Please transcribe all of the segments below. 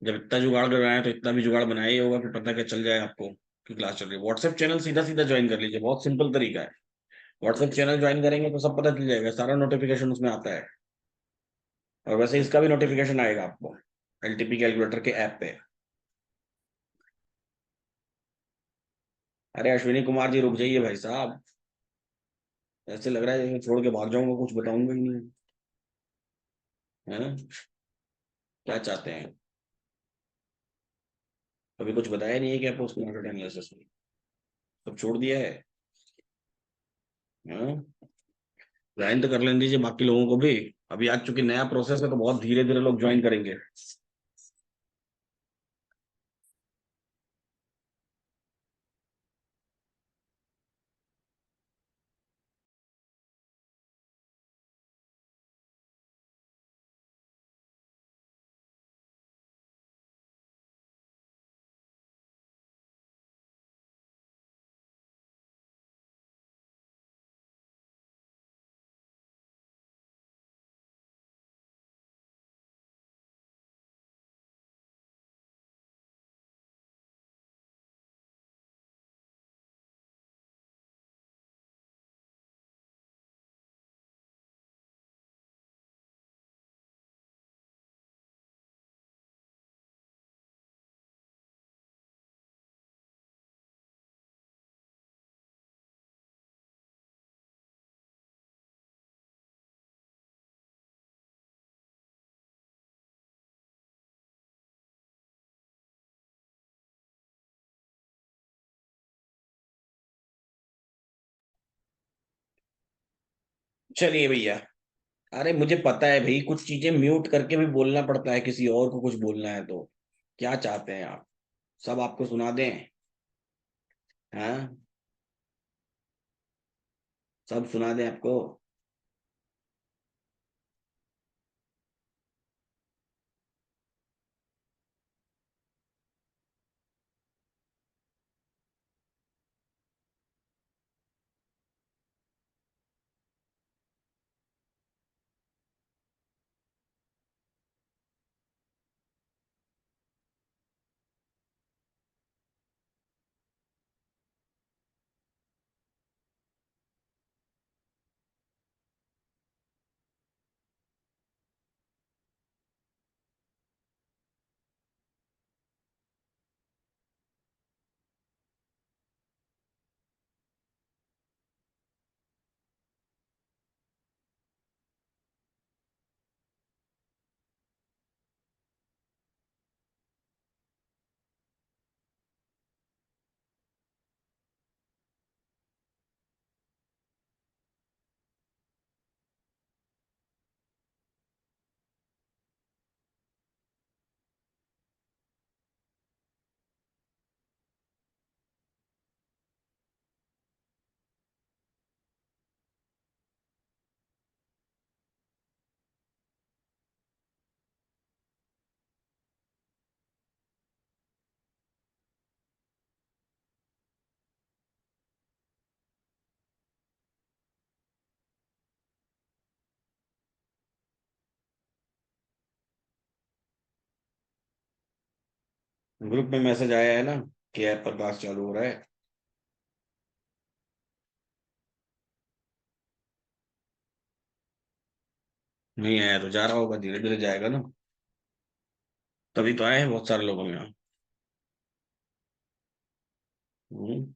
जब इतना जुगाड़ लगाए तो इतना भी जुगाड़ बनाया ही होगा, फिर पता क्या चल जाए आपको कि क्लास चल रही है। व्हाट्सएप चैनल सीधा सीधा ज्वाइन कर लीजिए, बहुत सिंपल तरीका है। व्हाट्सएप चैनल ज्वाइन करेंगे तो सब पता चल जाएगा, सारा नोटिफिकेशन उसमें आता है। और वैसे इसका भी नोटिफिकेशन आएगा आपको एलटीपी कैलकुलेटर के ऐप पे। अरे अश्विनी कुमार जी रुक जाइए भाई साहब, ऐसे लग रहा है जैसे छोड़ के भाग जाऊंगा, कुछ बताऊंगा ही नहीं। है ना? क्या चाहते हैं? अभी कुछ बताया नहीं है क्या पोस्ट मार्केट एनालिसिस में? सब छोड़ दिया है? हाँ, ज्वाइन तो कर लेने दीजिए बाकी लोगों को भी। अभी आज चूंकि नया प्रोसेस है तो बहुत धीरे धीरे लोग ज्वाइन करेंगे। चलिए भैया। अरे मुझे पता है भाई, कुछ चीजें म्यूट करके भी बोलना पड़ता है, किसी और को कुछ बोलना है तो। क्या चाहते हैं आप? सब आपको सुना दें? हाँ, सब सुना दें आपको? ग्रुप में मैसेज आया है ना कि ऐप पर क्लास चालू हो रहा है। नहीं आया तो जा रहा होगा, धीरे धीरे जाएगा ना। तभी तो आए हैं बहुत सारे लोगों में यहाँ। हम्म।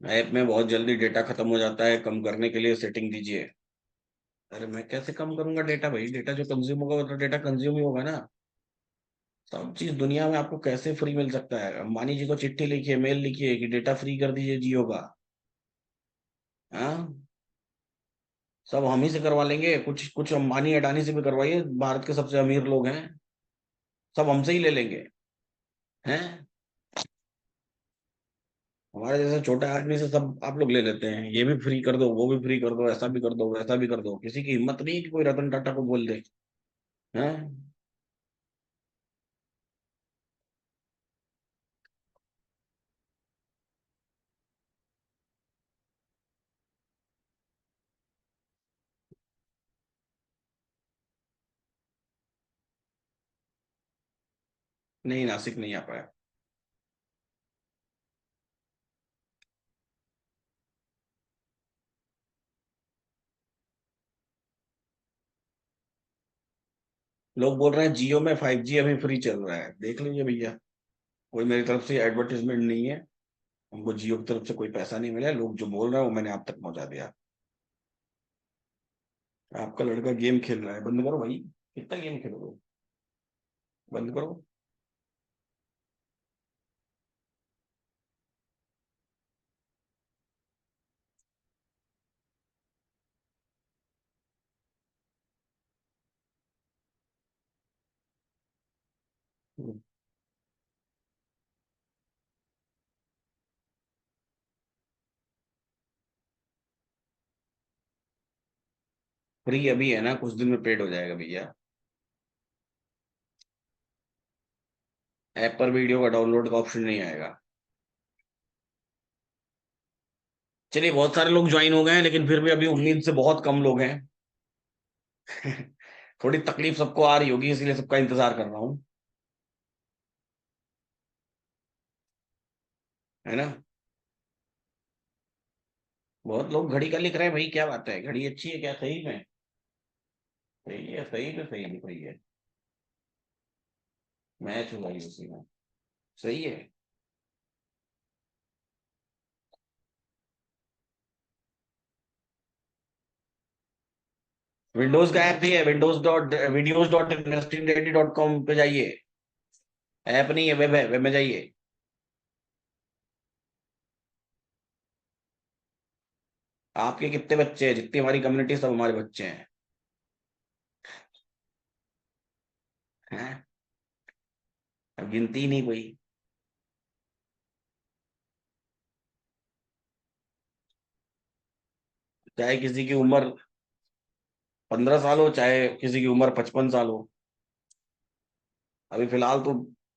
ऐप में बहुत जल्दी डेटा खत्म हो जाता है, कम करने के लिए सेटिंग दीजिए। अरे मैं कैसे कम करूंगा डेटा भाई? डेटा जो कंज्यूम होगा वो तो डेटा कंज्यूम ही होगा ना। सब चीज दुनिया में आपको कैसे फ्री मिल सकता है? अंबानी जी को चिट्ठी लिखिए, मेल लिखिए कि डेटा फ्री कर दीजिए जियो का। हाँ, सब हम ही से करवा लेंगे। कुछ कुछ अंबानी अडानी से भी करवाइए, भारत के सबसे अमीर लोग हैं, सब हमसे ही ले लेंगे। हैं? हमारे जैसे छोटे आदमी से सब आप लोग ले लेते हैं। ये भी फ्री कर दो, वो भी फ्री कर दो, ऐसा भी कर दो, वैसा भी कर दो। किसी की हिम्मत नहीं है कि कोई रतन टाटा को बोल दे। हैं? नहीं, नासिक नहीं आ पाया। लोग बोल रहे हैं जियो में 5G अभी फ्री चल रहा है, देख लीजिए भैया। कोई मेरी तरफ से एडवर्टीजमेंट नहीं है, हमको जियो की तरफ से कोई पैसा नहीं मिला है, लोग जो बोल रहे हैं वो मैंने आप तक पहुंचा दिया। आपका लड़का गेम खेल रहा है, बंद करो भाई, कितना गेम खेलोगे, बंद करो। फ्री अभी है ना, कुछ दिन में पेड हो जाएगा भैया। ऐप पर वीडियो का डाउनलोड का ऑप्शन नहीं आएगा। चलिए, बहुत सारे लोग ज्वाइन हो गए हैं, लेकिन फिर भी अभी उम्मीद से बहुत कम लोग हैं। थोड़ी तकलीफ सबको आ रही होगी, इसलिए सबका इंतजार कर रहा हूँ, है ना। बहुत लोग घड़ी का लिख रहे हैं भाई, क्या बात है, घड़ी अच्छी है क्या सही में? सही है, सही में सही लिख रही है। मैच हुआ ही उसी में। सही है। विंडोज का ऐप भी है, windows.videos.investingready.com पे जाइए। ऐप नहीं है, वेब है, वेब में जाइए। आपके कितने बच्चे हैं, जितनी हमारी कम्युनिटी सब हमारे बच्चे हैं। हैं? अब गिनती ही नहीं कोई। चाहे किसी की उम्र 15 साल हो, चाहे किसी की उम्र 55 साल हो, अभी फिलहाल तो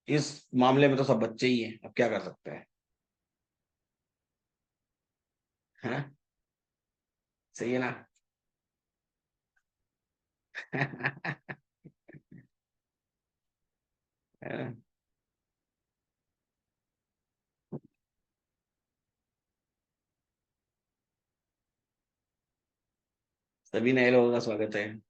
इस मामले में तो सब बच्चे ही हैं, अब क्या कर सकते हैं। हैं? सही है ना। है ना? सभी नए लोगों का स्वागत है।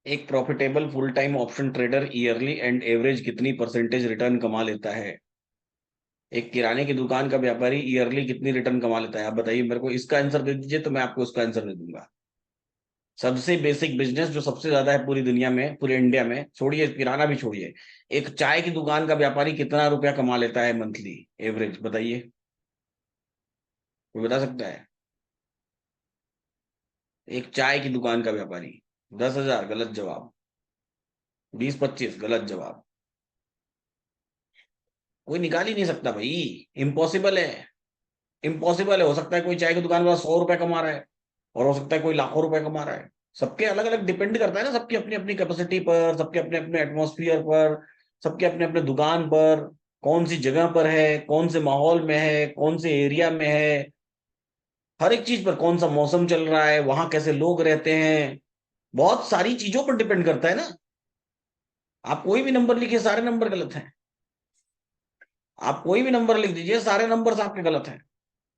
एक profitable full time option trader yearly and average कितनी परसेंटेज रिटर्न कमा लेता है? एक किराने की दुकान का व्यापारी ईयरली कितनी रिटर्न कमा लेता है, आप बताइए मेरे को, इसका आंसर दे दीजिए तो मैं आपको उसका आंसर दे दूंगा। सबसे बेसिक बिजनेस जो सबसे ज्यादा है पूरी दुनिया में, पूरे इंडिया में, छोड़िए किराना भी छोड़िए, एक चाय की दुकान का व्यापारी कितना रुपया कमा लेता है मंथली, एवरेज बताइए। कोई बता सकता है? एक चाय की दुकान का व्यापारी। 10,000 गलत जवाब। 20-25 गलत जवाब। कोई निकाल ही नहीं सकता भाई। इम्पॉसिबल है। इम्पॉसिबल है, हो सकता है कोई चाय की दुकान वाला 100 रुपए कमा रहा है, और हो सकता है कोई लाखों रुपए कमा रहा है। सबके अलग अलग डिपेंड करता है ना, सबकी अपनी अपनी कैपेसिटी पर, सबके अपने अपने एटमोसफियर पर, सबके अपने अपने दुकान पर, कौन सी जगह पर है, कौन से माहौल में है, कौन से एरिया में है, हर एक चीज पर, कौन सा मौसम चल रहा है, वहां कैसे लोग रहते हैं, बहुत सारी चीजों पर डिपेंड करता है ना। आप कोई भी नंबर लिखिए, सारे नंबर गलत हैं। आप कोई भी नंबर लिख दीजिए, सारे नंबर आपके गलत हैं।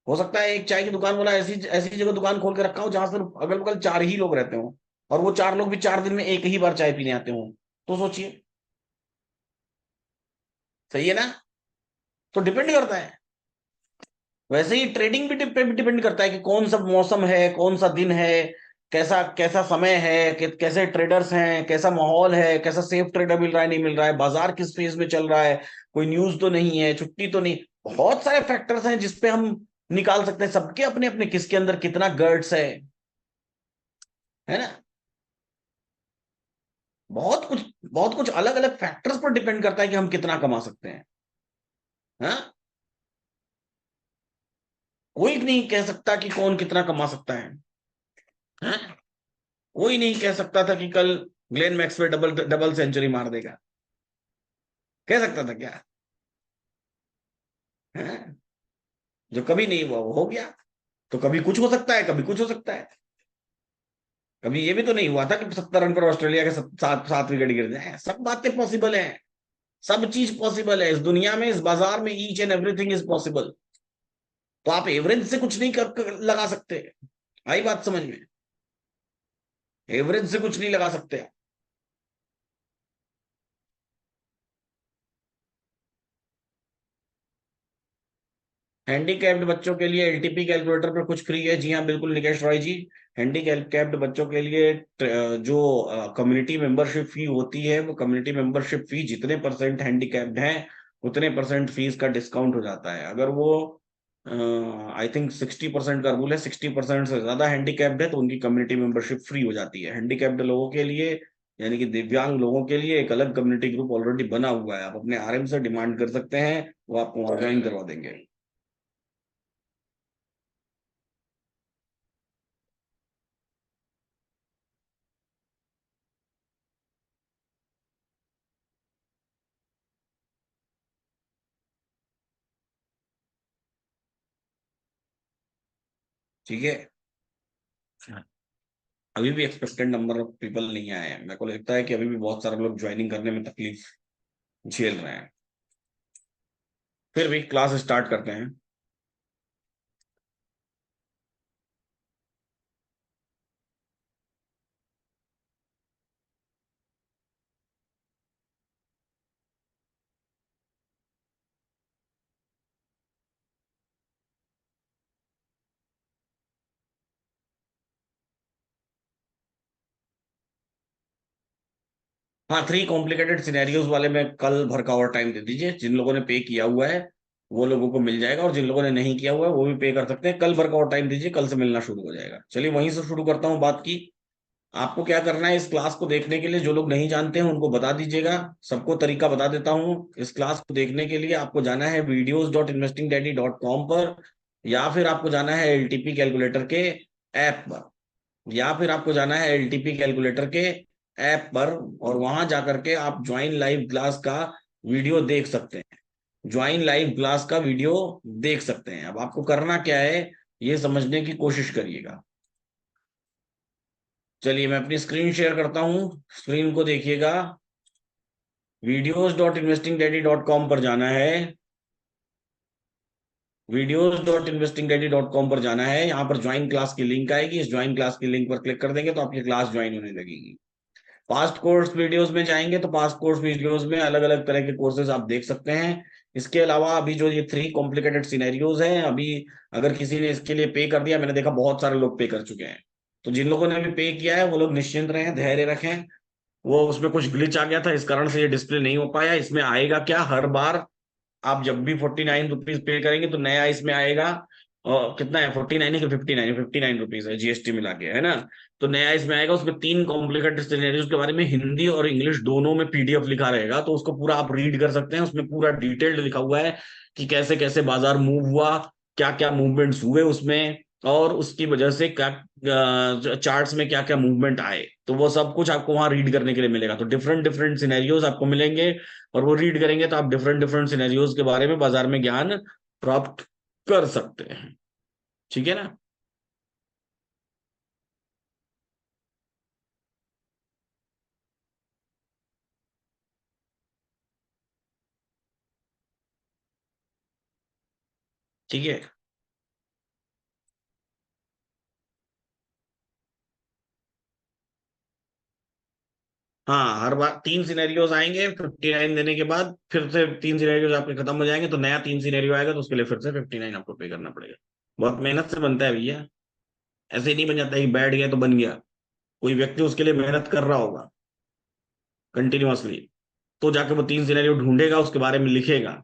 हो सकता है एक चाय की दुकान वाला ऐसी ऐसी जगह दुकान खोल के रखा हो जहां सिर्फ अगल बगल चार ही लोग रहते हो, और वो चार लोग भी 4 दिन में एक ही बार चाय पीने आते हो, तो सोचिए। सही है ना। तो डिपेंड करता है। वैसे ही ट्रेडिंग भी पे भी डिपेंड करता है कि कौन सा मौसम है, कौन सा दिन है, कैसा कैसा समय है, कैसे ट्रेडर्स हैं, कैसा माहौल है, कैसा सेफ ट्रेडर मिल रहा है नहीं मिल रहा है, बाजार किस फेज में चल रहा है, कोई न्यूज तो नहीं है, छुट्टी तो नहीं। बहुत सारे फैक्टर्स हैं जिसपे हम निकाल सकते हैं, सबके अपने अपने, किसके अंदर कितना गर्ड्स है ना। बहुत कुछ, बहुत कुछ अलग अलग फैक्टर्स पर डिपेंड करता है कि हम कितना कमा सकते हैं। हाँ, कोई नहीं कह सकता कि कौन कितना कमा सकता है। हाँ, कोई नहीं कह सकता था कि कल Glenn Maxwell double double century मार देगा। कह सकता था क्या? हाँ, जो कभी नहीं हुआ वो हो गया। तो कभी कुछ हो सकता है, कभी कुछ हो सकता है। कभी ये भी तो नहीं हुआ था कि 70 रन पर ऑस्ट्रेलिया के सात सात विकेट गिर जाए। सब बातें पॉसिबल हैं। सब चीज पॉसिबल है इस दुनिया में, इस बाजार में। Each and everything is possible. तो आप एवरेज से कुछ नहीं लगा सकते। आई बात समझ में? एवरेज से कुछ नहीं लगा सकते। हैंडीकैप्ड बच्चों के लिए एलटीपी कैलकुलेटर पर कुछ फ्री है। जी हाँ, बिल्कुल निकेश रॉय जी। हैंडीकैप्ड बच्चों के लिए जो कम्युनिटी मेंबरशिप फी होती है, वो कम्युनिटी मेंबरशिप फी जितने परसेंट हैंडीकैप्ड हैं उतने परसेंट फीस का डिस्काउंट हो जाता है। अगर वो आई थिंक 60% का रूल है, 60% से ज्यादा हैंडीकैप्ड है तो उनकी कम्युनिटी मेंबरशिप फ्री हो जाती है। हैंडीकैप्ड लोगों के लिए, यानी कि दिव्यांग लोगों के लिए, एक अलग कम्युनिटी ग्रुप ऑलरेडी बना हुआ है। आप अपने आरएम से डिमांड कर सकते हैं, वो आपको ज्वाइन करवा देंगे। ठीक है। अभी भी एक्सपेक्टेड नंबर ऑफ पीपल नहीं आए हैं। मेरे को लगता है कि अभी भी बहुत सारे लोग ज्वाइनिंग करने में तकलीफ झेल रहे हैं। फिर भी क्लास स्टार्ट करते हैं। हाँ, 3 कॉम्प्लिकेटेड सिनेरियोज वाले में कल भर का और टाइम दे दीजिए। जिन लोगों ने पे किया हुआ है वो लोगों को मिल जाएगा, और जिन लोगों ने नहीं किया हुआ है वो भी पे कर सकते हैं। कल भर का और टाइम दीजिए, कल से मिलना शुरू हो जाएगा। चलिए वहीं से शुरू करता हूँ बात की। आपको क्या करना है, इस क्लास को देखने के लिए जो लोग नहीं जानते हैं उनको बता दीजिएगा। सबको तरीका बता देता हूँ। इस क्लास को देखने के लिए आपको जाना है videos.investingdaddy.com पर, या फिर आपको जाना है एलटीपी कैलकुलेटर के ऐप पर, या फिर आपको जाना है एलटीपी कैलकुलेटर के ऐप पर, और वहां जाकर के आप ज्वाइन लाइव क्लास का वीडियो देख सकते हैं। ज्वाइन लाइव क्लास का वीडियो देख सकते हैं। अब आपको करना क्या है, ये समझने की कोशिश करिएगा। चलिए मैं अपनी स्क्रीन शेयर करता हूँ। स्क्रीन को देखिएगा। videos.investingdaddy.com पर जाना है। videos.investingdaddy.com पर जाना है। यहाँ पर ज्वाइन क्लास की लिंक आएगी। इस ज्वाइन क्लास की लिंक पर क्लिक कर देंगे तो आपकी क्लास ज्वाइन होने लगेगी। पास्ट कोर्स वीडियोस में जाएंगे तो पास्ट कोर्स वीडियोस में अलग अलग तरह के कोर्सेज आप देख सकते हैं। इसके अलावा अभी जो ये 3 कॉम्प्लिकेटेड सिनेरियोज हैं, अभी अगर किसी ने इसके लिए पे कर दिया, मैंने देखा बहुत सारे लोग पे कर चुके हैं। तो जिन लोगों ने भी पे किया है वो लोग निश्चिंत रहें, धैर्य रखें। वो उसमें कुछ ग्लिच आ गया था, इस कारण से ये डिस्प्ले नहीं हो पाया। इसमें आएगा क्या, हर बार आप जब भी 49 रुपीज पे करेंगे तो नया इसमें आएगा। और कितना है, 49 है कि 59? 59 रुपीज है जीएसटी मिला के, है ना? तो नया इसमें आएगा। उसमें 3 कॉम्प्लिकेटेड सिनेरियोज के बारे में हिंदी और इंग्लिश दोनों में पीडीएफ लिखा रहेगा, तो उसको पूरा आप रीड कर सकते हैं। उसमें पूरा डिटेल्ड लिखा हुआ है कि कैसे कैसे बाजार मूव हुआ, क्या क्या मूवमेंट्स हुए उसमें, और उसकी वजह से क्या चार्ट्स में क्या क्या मूवमेंट आए। तो वो सब कुछ आपको वहां रीड करने के लिए मिलेगा। तो डिफरेंट डिफरेंट सिनेरियोज आपको मिलेंगे, और वो रीड करेंगे तो आप डिफरेंट डिफरेंट सिनेरियोज के बारे में बाजार में ज्ञान प्राप्त कर सकते हैं। ठीक है ना? ठीक है। हाँ, हर बार 3 सिनेरियोज आएंगे। 59 देने के बाद फिर से 3 सिनेरियोज आपके खत्म हो जाएंगे, तो नया 3 सिनेरियो आएगा, तो उसके लिए फिर से 59 आपको पे करना पड़ेगा। बहुत मेहनत से बनता है भैया। ऐसे ही नहीं बन जाता है कि बैठ गया तो बन गया। कोई व्यक्ति उसके लिए मेहनत कर रहा होगा कंटिन्यूअसली, तो जाके वो 3 सिनेरियो ढूंढेगा, उसके बारे में लिखेगा।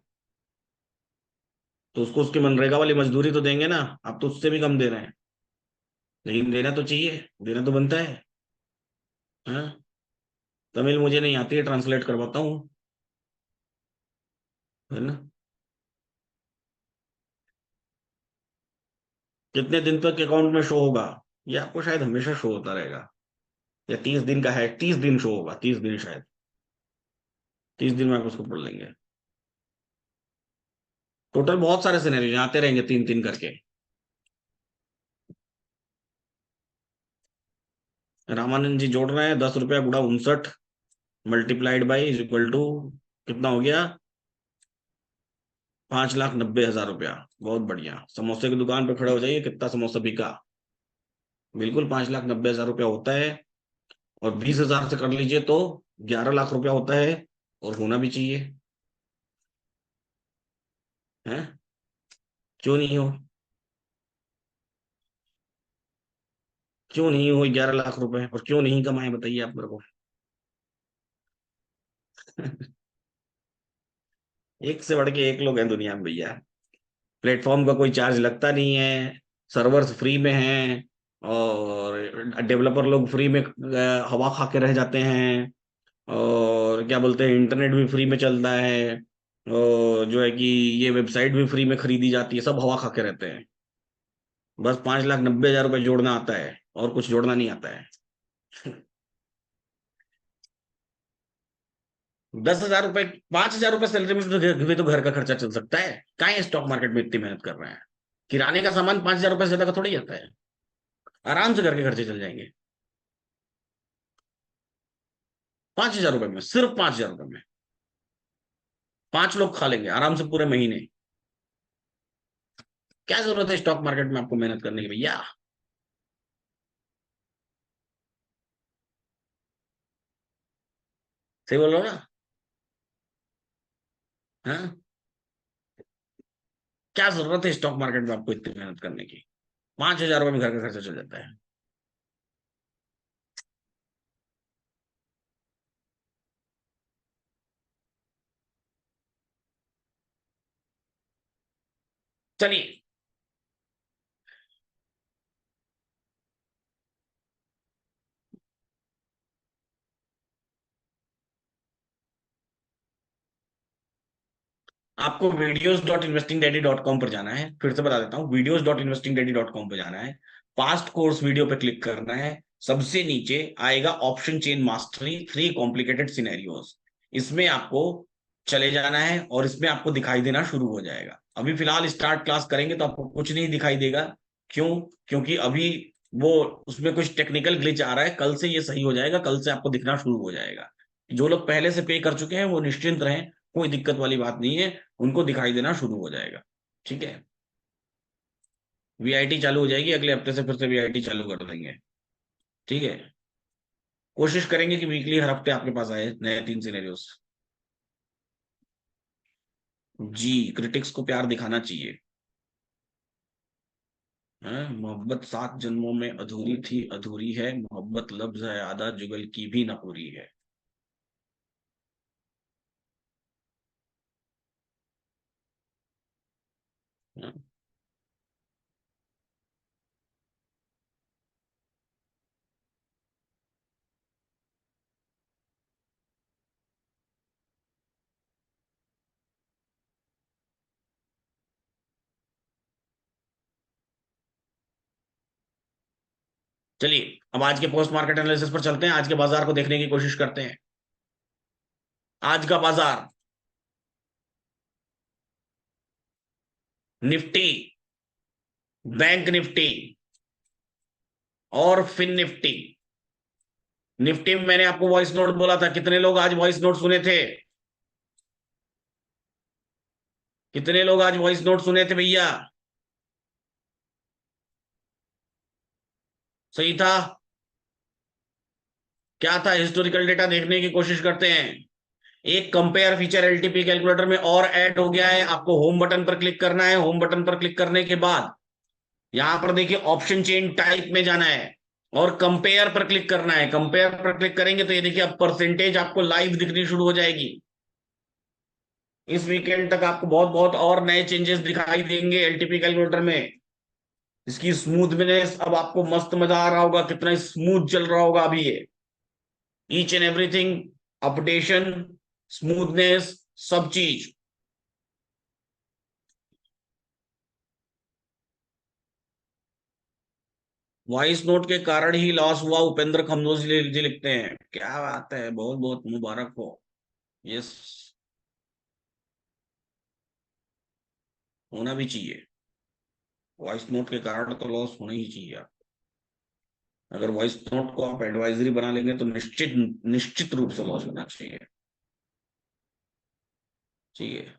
तो उसको उसकी मनरेगा वाली मजदूरी तो देंगे ना। आप तो उससे भी कम दे रहे हैं, लेकिन देना तो चाहिए, देना तो बनता है। हाँ, तमिल मुझे नहीं आती है, ट्रांसलेट करवाता हूँ, है ना? कितने दिन तक अकाउंट में शो होगा, ये आपको शायद हमेशा शो होता रहेगा, या 30 दिन का है, 30 दिन शो होगा, 30 दिन शायद, 30 दिन में आप उसको पढ़ लेंगे। टोटल बहुत सारे सिनेरियो आते रहेंगे 3-3 करके। रामानंद जी जोड़ रहे हैं, 10 रुपया गुणा 59 multiplied by is equal to कितना हो गया, 5,90,000 रुपया। बहुत बढ़िया, समोसे की दुकान पे खड़े हो जाइए, कितना समोसा बिका। बिल्कुल 5,90,000 रुपया होता है, और 20,000 से कर लीजिए तो 11 लाख रुपया होता है, और होना भी चाहिए। है, क्यों नहीं हो, क्यों नहीं हो 11 लाख रुपए, और क्यों नहीं कमाए बताइए आप मेरे को। एक से बढ़ के एक लोग हैं दुनिया में भैया। प्लेटफॉर्म का कोई चार्ज लगता नहीं है, सर्वर्स फ्री में हैं, और डेवलपर लोग फ्री में हवा खा के रह जाते हैं, और क्या बोलते हैं, इंटरनेट भी फ्री में चलता है, और जो है कि ये वेबसाइट भी फ्री में खरीदी जाती है, सब हवा खा के रहते हैं। बस 5,90,000 रुपये जोड़ना आता है, और कुछ जोड़ना नहीं आता है। 10,000 रुपये, 5,000 रुपये सैलरी में भी तो घर का खर्चा चल सकता है, काहे स्टॉक मार्केट में इतनी मेहनत कर रहे हैं। किराने का सामान 5,000 रुपये से ज्यादा का थोड़ी आता है, आराम से घर के खर्चे चल जाएंगे। 5,000 रुपये में, सिर्फ 5,000 रुपये में 5 लोग खा लेंगे आराम से पूरे महीने। क्या जरूरत है स्टॉक मार्केट में आपको मेहनत करने की भैया। सही बोल रहा हूँ ना। हाँ, क्या जरूरत है स्टॉक मार्केट में आपको इतनी मेहनत करने की। 5,000 रुपये में घर का खर्चा चल जाता है। चलिए, आपको videos.investingdaddy.com पर जाना है, फिर से बता देता हूँ, videos.investingdaddy.com पर जाना है, पास्ट कोर्स वीडियो पे क्लिक करना है, सबसे नीचे आएगा option chain mastery 3 complicated scenarios, इसमें आपको चले जाना है, और इसमें आपको दिखाई देना शुरू हो जाएगा। अभी फिलहाल स्टार्ट क्लास करेंगे तो आपको कुछ नहीं दिखाई देगा। क्यों? क्योंकि अभी वो उसमें कुछ टेक्निकल ग्लिच आ रहा है, कल से ये सही हो जाएगा, कल से आपको दिखना शुरू हो जाएगा। जो लोग पहले से पे कर चुके हैं वो निश्चिंत रहें, कोई दिक्कत वाली बात नहीं है, उनको दिखाई देना शुरू हो जाएगा। ठीक है, वीआईटी चालू हो जाएगी अगले हफ्ते से, फिर से वीआईटी चालू कर देंगे। ठीक है, कोशिश करेंगे कि वीकली हर हफ्ते आपके पास आए नए 3 सिनेरियोस। जी, क्रिटिक्स को प्यार दिखाना चाहिए। मोहब्बत 7 जन्मों में अधूरी थी, अधूरी है, मोहब्बत लफ्ज है आधा, जुगल की भी ना पूरी है। हाँ? चलिए, अब आज के पोस्ट मार्केट एनालिसिस पर चलते हैं, आज के बाजार को देखने की कोशिश करते हैं। आज का बाजार, निफ्टी, बैंक निफ्टी और फिन निफ्टी। निफ्टी में मैंने आपको वॉइस नोट बोला था, कितने लोग आज वॉइस नोट सुने थे? कितने लोग आज वॉइस नोट सुने थे भैया? सही था? क्या था? हिस्टोरिकल डेटा देखने की कोशिश करते हैं। एक कंपेयर फीचर एलटीपी कैलकुलेटर में और ऐड हो गया है, आपको होम बटन पर क्लिक करना है, होम बटन पर क्लिक करने के बाद यहां पर देखिए ऑप्शन चेन टाइप में जाना है, और कंपेयर पर क्लिक करना है। कंपेयर पर क्लिक करेंगे तो ये देखिए अब परसेंटेज आपको लाइव दिखनी शुरू हो जाएगी। इस वीकेंड तक आपको बहुत बहुत और नए चेंजेस दिखाई देंगे एलटीपी कैलकुलेटर में। इसकी स्मूथनेस अब आपको मस्त मजा आ रहा होगा, कितना स्मूथ चल रहा होगा अभी ये। Each and everything, updation, smoothness, सब चीज। वॉइस नोट के कारण ही लॉस हुआ, उपेंद्र खमनोज जी लिखते हैं। क्या बात है, बहुत बहुत मुबारक हो। यस, होना भी चाहिए। वॉइस नोट के कारण तो लॉस होना ही चाहिए आप। अगर वॉइस नोट को आप एडवाइजरी बना लेंगे तो निश्चित निश्चित रूप से लॉस होना चाहिए। चाहिए।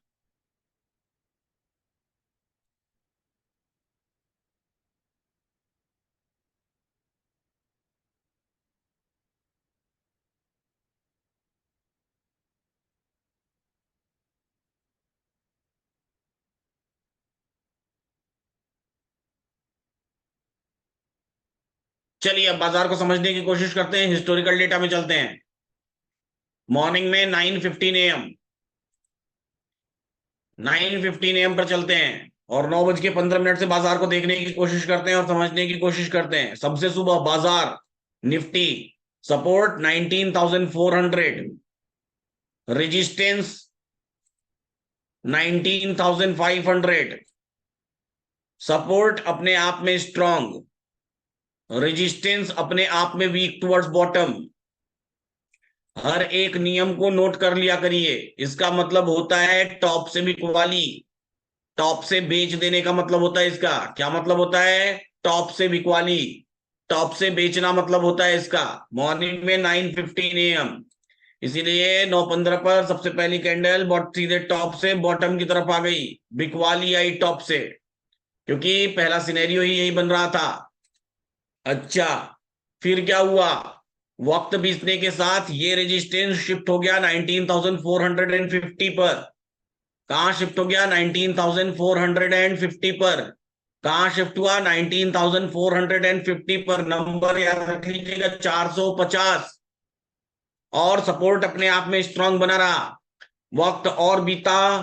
चलिए अब बाजार को समझने की कोशिश करते हैं, हिस्टोरिकल डेटा में चलते हैं। मॉर्निंग में 9:15 AM, 9:15 AM पर चलते हैं और 9:15 से बाजार को देखने की कोशिश करते हैं और समझने की कोशिश करते हैं। सबसे सुबह बाजार निफ्टी सपोर्ट 19,400, रेजिस्टेंस 19,500। सपोर्ट अपने आप में स्ट्रॉन्ग, रेजिस्टेंस अपने आप में वीक टुवर्ड्स बॉटम। हर एक नियम को नोट कर लिया करिए। इसका मतलब होता है टॉप से बिकवाली, टॉप से बेच देने का मतलब होता है इसका। क्या मतलब होता है? टॉप से बिकवाली, टॉप से बेचना मतलब होता है इसका। मॉर्निंग में 9:15 AM, इसीलिए 9:15 पर सबसे पहली कैंडल बॉट सीधे टॉप से बॉटम की तरफ आ गई, बिकवाली आई टॉप से, क्योंकि पहला सिनेरियो ही यही बन रहा था। अच्छा, फिर क्या हुआ? वक्त बीतने के साथ ये रेजिस्टेंस शिफ्ट हो गया 19,450 पर। कहां शिफ्ट हो गया? 19,450 पर। कहां शिफ्ट हुआ? 19,450 पर। नंबर याद रख लीजिएगा, 450। और सपोर्ट अपने आप में स्ट्रांग बना रहा। वक्त और बीता,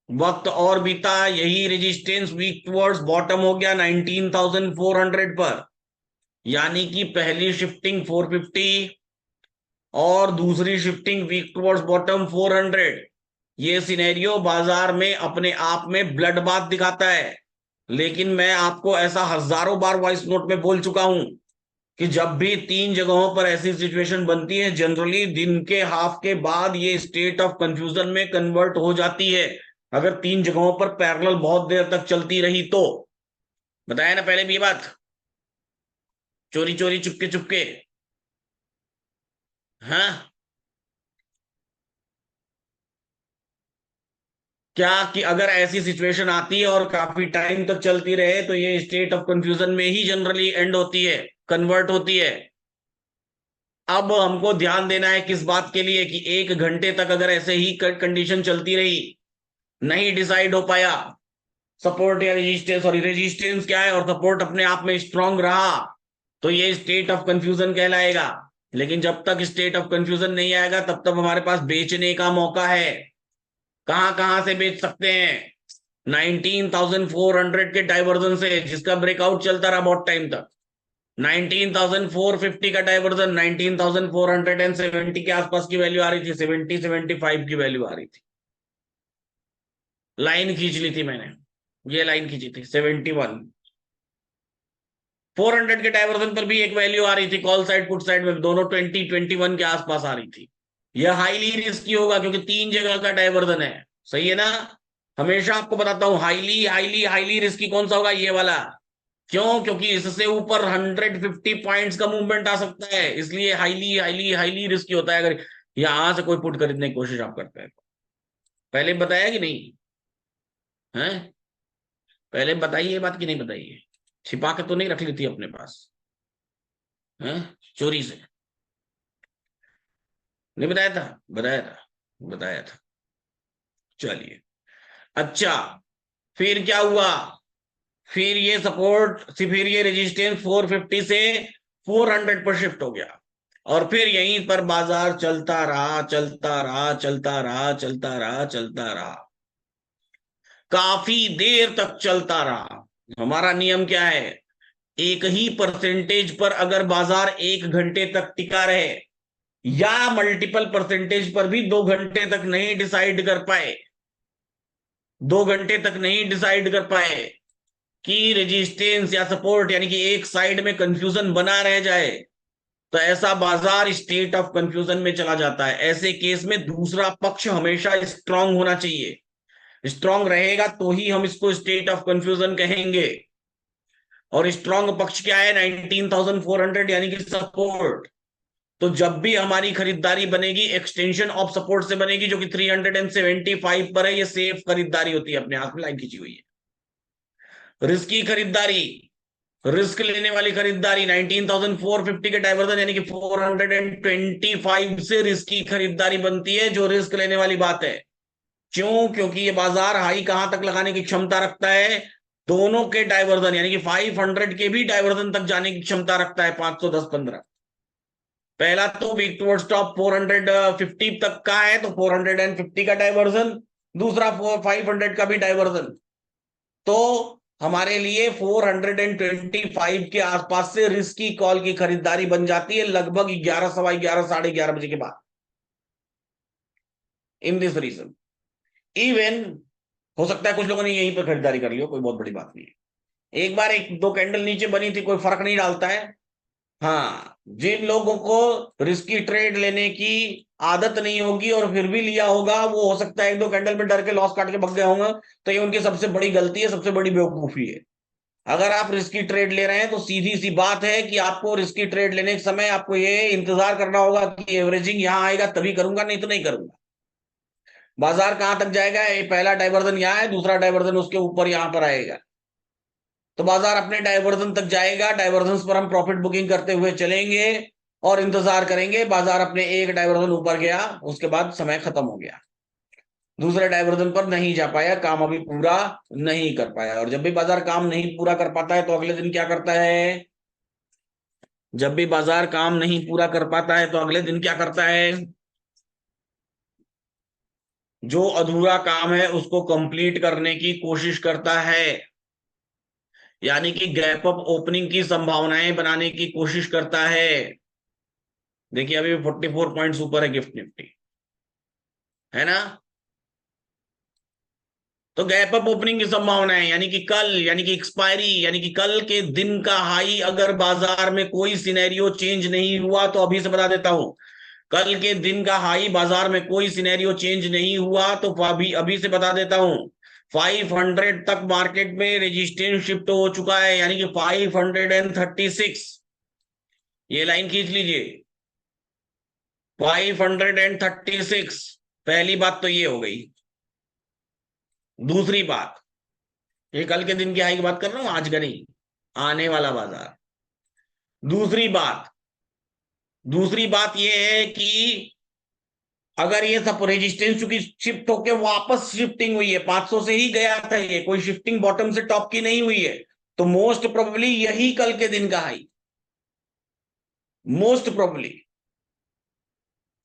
वक्त और बीता, यही रेजिस्टेंस वीक टुवर्ड्स बॉटम हो गया 19,400 पर। यानी कि पहली शिफ्टिंग 450 और दूसरी शिफ्टिंग वीक टुवर्ड्स बॉटम 400। ये सिनेरियो बाजार में अपने आप में ब्लड बाथ दिखाता है। लेकिन मैं आपको ऐसा हजारों बार वॉइस नोट में बोल चुका हूं कि जब भी तीन जगहों पर ऐसी सिचुएशन बनती है, जनरली दिन के हाफ के बाद ये स्टेट ऑफ कंफ्यूजन में कन्वर्ट हो जाती है। अगर तीन जगहों पर पैरेलल बहुत देर तक चलती रही तो। बताया ना पहले भी ये बात, चोरी चोरी चुपके चुपके। हाँ, क्या कि अगर ऐसी सिचुएशन आती है और काफी टाइम तक चलती रहे तो ये स्टेट ऑफ कंफ्यूजन में ही जनरली एंड होती है, कन्वर्ट होती है। अब हमको ध्यान देना है किस बात के लिए, कि 1 घंटे तक अगर ऐसे ही कंडीशन चलती रही, नहीं डिसाइड हो पाया सपोर्ट या रेजिस्टेंस, सॉरी रेजिस्टेंस क्या है और सपोर्ट अपने आप में स्ट्रांग रहा, तो ये स्टेट ऑफ कंफ्यूजन कहलाएगा। लेकिन जब तक स्टेट ऑफ कंफ्यूजन नहीं आएगा तब तक हमारे पास बेचने का मौका है। कहां कहां से बेच सकते हैं? 19,400 के डाइवर्जन से, जिसका ब्रेकआउट चलता रहा बहुत टाइम तक। 19,450 का डाइवर्जन, 19,470 के आसपास की वैल्यू आ रही थी, 70-75 की वैल्यू आ रही थी। लाइन खींच ली थी मैंने, ये लाइन खींची थी 71। 400 के डाइवर्जन पर भी एक वैल्यू आ रही थी, कॉल साइड पुट साइड में दोनों 20-21 के आसपास आ रही थी। यह हाईली रिस्की होगा क्योंकि तीन जगह का डाइवर्जन है। सही है ना? हमेशा आपको बताता हूं, हाईली हाईली हाईली रिस्की कौन सा होगा? ये वाला। क्यों? क्योंकि इससे ऊपर 150 पॉइंट्स का मूवमेंट आ सकता है, इसलिए हाईली हाईली हाईली रिस्की होता है अगर यहां से कोई पुट खरीदने की कोशिश आप करते हैं। पहले बताया कि नहीं है? पहले बताइए ये बात कि नहीं बताइए? छिपा के तो नहीं रख ली थी अपने पास? है? चोरी से? नहीं बताया था? बताया था, बताया था। चलिए, अच्छा, फिर क्या हुआ? फिर ये सपोर्ट, फिर ये रेजिस्टेंस 450 से 400 पर शिफ्ट हो गया और फिर यहीं पर बाजार चलता रहा, चलता रहा, चलता रहा, चलता रहा, चलता रहा, काफी देर तक चलता रहा। हमारा नियम क्या है? एक ही परसेंटेज पर अगर बाजार 1 घंटे तक टिका रहे या मल्टीपल परसेंटेज पर भी 2 घंटे तक नहीं डिसाइड कर पाए, 2 घंटे तक नहीं डिसाइड कर पाए, कि रेजिस्टेंस या सपोर्ट यानी कि एक साइड में कंफ्यूजन बना रह जाए, तो ऐसा बाजार स्टेट ऑफ कंफ्यूजन में चला जाता है। ऐसे केस में दूसरा पक्ष हमेशा स्ट्रांग होना चाहिए। स्ट्रांग रहेगा तो ही हम इसको स्टेट ऑफ कंफ्यूजन कहेंगे। और स्ट्रांग पक्ष क्या है? 19,400 यानी कि सपोर्ट। तो जब भी हमारी खरीदारी बनेगी एक्सटेंशन ऑफ सपोर्ट से बनेगी, जो कि 375 पर है। ये सेफ खरीदारी होती है, अपने हाथ में लाइन खींची हुई है। रिस्की खरीदारी, रिस्क लेने वाली खरीदारी 19,450 के डाइवर्जन यानी कि 425 से रिस्की खरीदारी बनती है, जो रिस्क लेने वाली बात है। क्यों? क्योंकि ये बाजार हाई कहां तक लगाने की क्षमता रखता है? दोनों के डाइवर्जन यानी कि 500 के भी डाइवर्जन तक जाने की क्षमता रखता है, 510-15। पहला तो वीक टुवर्ड्स टॉप 450 तक का है, तो 450 का डाइवर्जन। दूसरा 500 का भी डाइवर्जन। तो हमारे लिए 425 के आसपास से रिस्की कॉल की खरीदारी बन जाती है, लगभग 11, सवा 11, साढ़े 11 बजे के बाद। इन दिस रीजन इवन हो सकता है कुछ लोगों ने यहीं पर खरीदारी कर ली हो, कोई बहुत बड़ी बात नहीं है। एक बार एक दो कैंडल नीचे बनी थी, कोई फर्क नहीं डालता है। हाँ, जिन लोगों को रिस्की ट्रेड लेने की आदत नहीं होगी और फिर भी लिया होगा, वो हो सकता है एक दो कैंडल में डर के लॉस काट के भग गए होंगे। तो ये उनकी सबसे बड़ी गलती है, सबसे बड़ी बेवकूफी है। अगर आप रिस्की ट्रेड ले रहे हैं तो सीधी सी बात है कि आपको रिस्की ट्रेड लेने के समय आपको ये इंतजार करना होगा कि एवरेजिंग यहां आएगा तभी करूंगा, नहीं तो नहीं करूंगा। बाजार कहां तक जाएगा? ये पहला डाइवर्जन यहाँ है, दूसरा डाइवर्जन उसके ऊपर यहां पर आएगा। तो बाजार अपने डाइवर्जन तक जाएगा, डाइवर्जन पर हम प्रॉफिट बुकिंग करते हुए चलेंगे और इंतजार करेंगे। बाजार अपने एक डाइवर्जन ऊपर गया, उसके बाद समय खत्म हो गया, दूसरे डाइवर्जन पर नहीं जा पाया, काम अभी पूरा नहीं कर पाया। और जब भी बाजार काम नहीं पूरा कर पाता है तो अगले दिन क्या करता है? जब भी बाजार काम नहीं पूरा कर पाता है तो अगले दिन क्या करता है? जो अधूरा काम है उसको कंप्लीट करने की कोशिश करता है, यानी कि गैप अप ओपनिंग की संभावनाएं बनाने की कोशिश करता है। देखिए अभी 44 पॉइंट्स ऊपर है गिफ्ट निफ्टी, है ना? तो गैप अप ओपनिंग की संभावनाएं यानी कि कल, यानी कि एक्सपायरी, यानी कि कल के दिन का हाई, अगर बाजार में कोई सिनेरियो चेंज नहीं हुआ तो अभी से बता देता हूं, कल के दिन का हाई बाजार में कोई सिनेरियो चेंज नहीं हुआ तो अभी अभी से बता देता हूं, 500 तक मार्केट में रेजिस्टेंस शिफ्ट हो चुका है, यानी कि 536। ये लाइन खींच लीजिए, 536। पहली बात तो ये हो गई। दूसरी बात, ये कल के दिन की हाई की बात कर रहा हूं, आज का नहीं, आने वाला बाजार। दूसरी बात, दूसरी बात ये है कि अगर ये सब रेजिस्टेंस चूंकि शिफ्ट होके वापस शिफ्टिंग हुई है, 500 से ही गया था, ये कोई शिफ्टिंग बॉटम से टॉप की नहीं हुई है, तो मोस्ट प्रोबेबली यही कल के दिन का हाई, मोस्ट प्रोबेबली।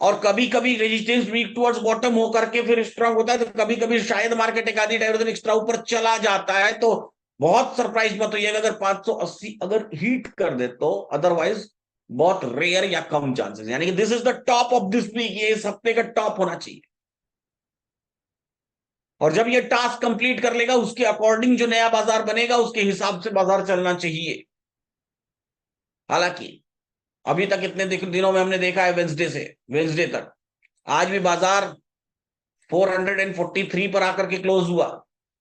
और कभी कभी रेजिस्टेंस वीक टुवर्ड्स बॉटम होकर के फिर स्ट्रांग होता है, तो कभी कभी शायद मार्केट एक आधी डाइवर्जन एक्स्ट्रा ऊपर चला जाता है। तो बहुत सरप्राइज मत होइएगा अगर 580 अगर हीट कर दे तो, अदरवाइज बहुत रेयर या कम चांसेस, यानी कि this is the top of this week, ये इस हफ्ते का टॉप होना चाहिए। और जब ये टास्क कंप्लीट कर लेगा उसके अकॉर्डिंग जो नया बाजार बनेगा उसके हिसाब से बाजार चलना चाहिए। हालांकि अभी तक इतने दिनों में हमने देखा है, वेंसडे से वेंसडे तक आज भी बाजार 443 पर आकर के क्लोज हुआ।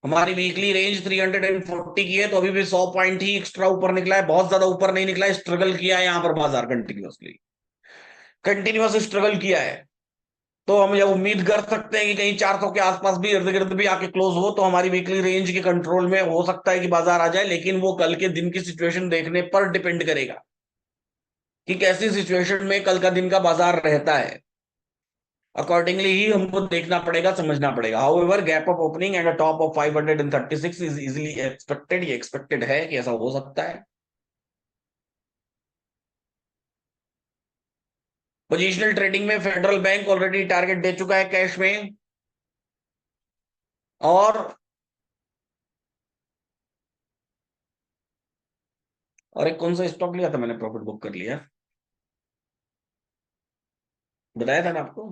हमारी वीकली रेंज 340 की है, तो अभी भी 100 पॉइंट ही एक्स्ट्रा ऊपर निकला है, बहुत ज्यादा ऊपर नहीं निकला है। स्ट्रगल किया है यहां पर बाजार, कंटिन्यूअसली कंटिन्यूअस स्ट्रगल किया है। तो हम ये उम्मीद कर सकते हैं कि कहीं 400 के आसपास भी इर्द गिर्द भी आके क्लोज हो, तो हमारी वीकली रेंज के कंट्रोल में हो सकता है कि बाजार आ जाए। लेकिन वो कल के दिन की सिचुएशन देखने पर डिपेंड करेगा कि कैसी सिचुएशन में कल का दिन का बाजार रहता है। अकॉर्डिंगली ही हमको देखना पड़ेगा, समझना पड़ेगा। However gap of opening and top of 536 is easily expected, ये एक्सपेक्टेड है कि ऐसा हो सकता है। पोजिशनल ट्रेडिंग में फेडरल बैंक ऑलरेडी टारगेट दे चुका है कैश में। और एक कौन सा स्टॉक लिया था मैंने, प्रॉफिट बुक कर लिया, बताया था ना आपको,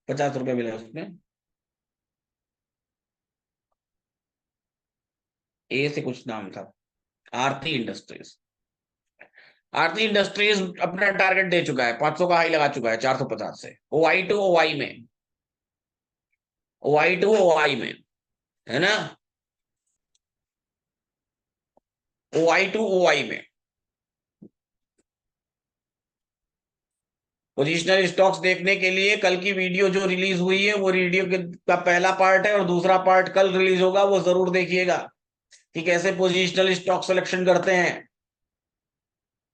50 रुपए मिला उसमें। ए से कुछ नाम था, आरती इंडस्ट्रीज। आरती इंडस्ट्रीज अपना टारगेट दे चुका है, 500 का हाई लगा चुका है 450 से, ओआई टू ओआई में, ओआई टू ओआई में, है ना, ओआई टू ओआई में। पोजिशनल स्टॉक्स देखने के लिए कल की वीडियो जो रिलीज हुई है, वो वीडियो का पहला पार्ट है और दूसरा पार्ट कल रिलीज होगा, वो जरूर देखिएगा कि कैसे पोजिशनल स्टॉक सिलेक्शन करते हैं।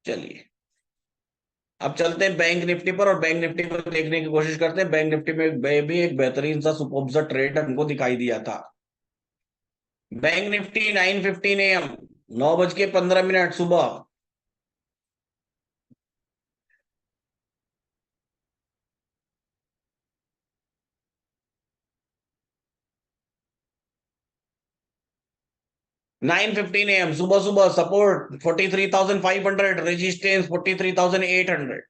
चलिए अब चलते हैं बैंक निफ्टी पर, और बैंक निफ्टी पर देखने की कोशिश करते हैं। बैंक निफ्टी में भी एक बेहतरीन सा सुपर ट्रेड हमको दिखाई दिया था। बैंक निफ्टी 9:15 AM, 9:15 सुबह, 9:15 AM सुबह सुबह, सपोर्ट 43,500, रेजिस्टेंस 43,800।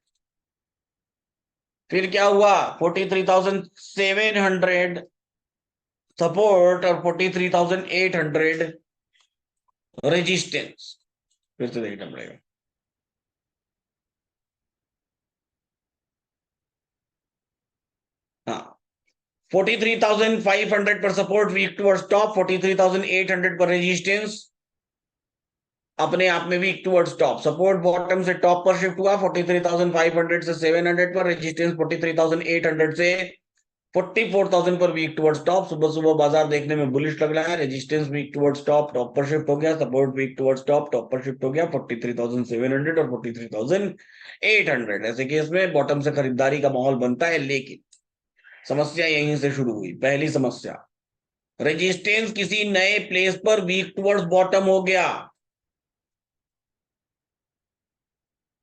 फिर क्या हुआ, 43,700 सपोर्ट और 43,800 रेजिस्टेंस। फिर से देखना पड़ेगा। हाँ, 43,500 पर सपोर्ट, वीक टुवर्ड्स टॉप, 43,800 पर रेजिस्टेंस, अपने आप में weak towards top. Support bottom से टॉप पर शिफ्ट हुआ 43,500 से 700 पर, रेजिस्टेंस 43,800 से 44,000 पर, वीक टुवर्ड्स टॉप। सुबह सुबह बाजार देखने में बुलिश लग रहा है, resistance weak towards top, top पर शिफ्ट हो गया, support weak towards top, top पर शिफ्ट हो गया 43,700 और 43,800। ऐसे केस में बॉटम से खरीदारी का माहौल बनता है, लेकिन समस्या यहीं से शुरू हुई। पहली समस्या, रेजिस्टेंस किसी नए प्लेस पर वीक टुवर्ड्स बॉटम हो गया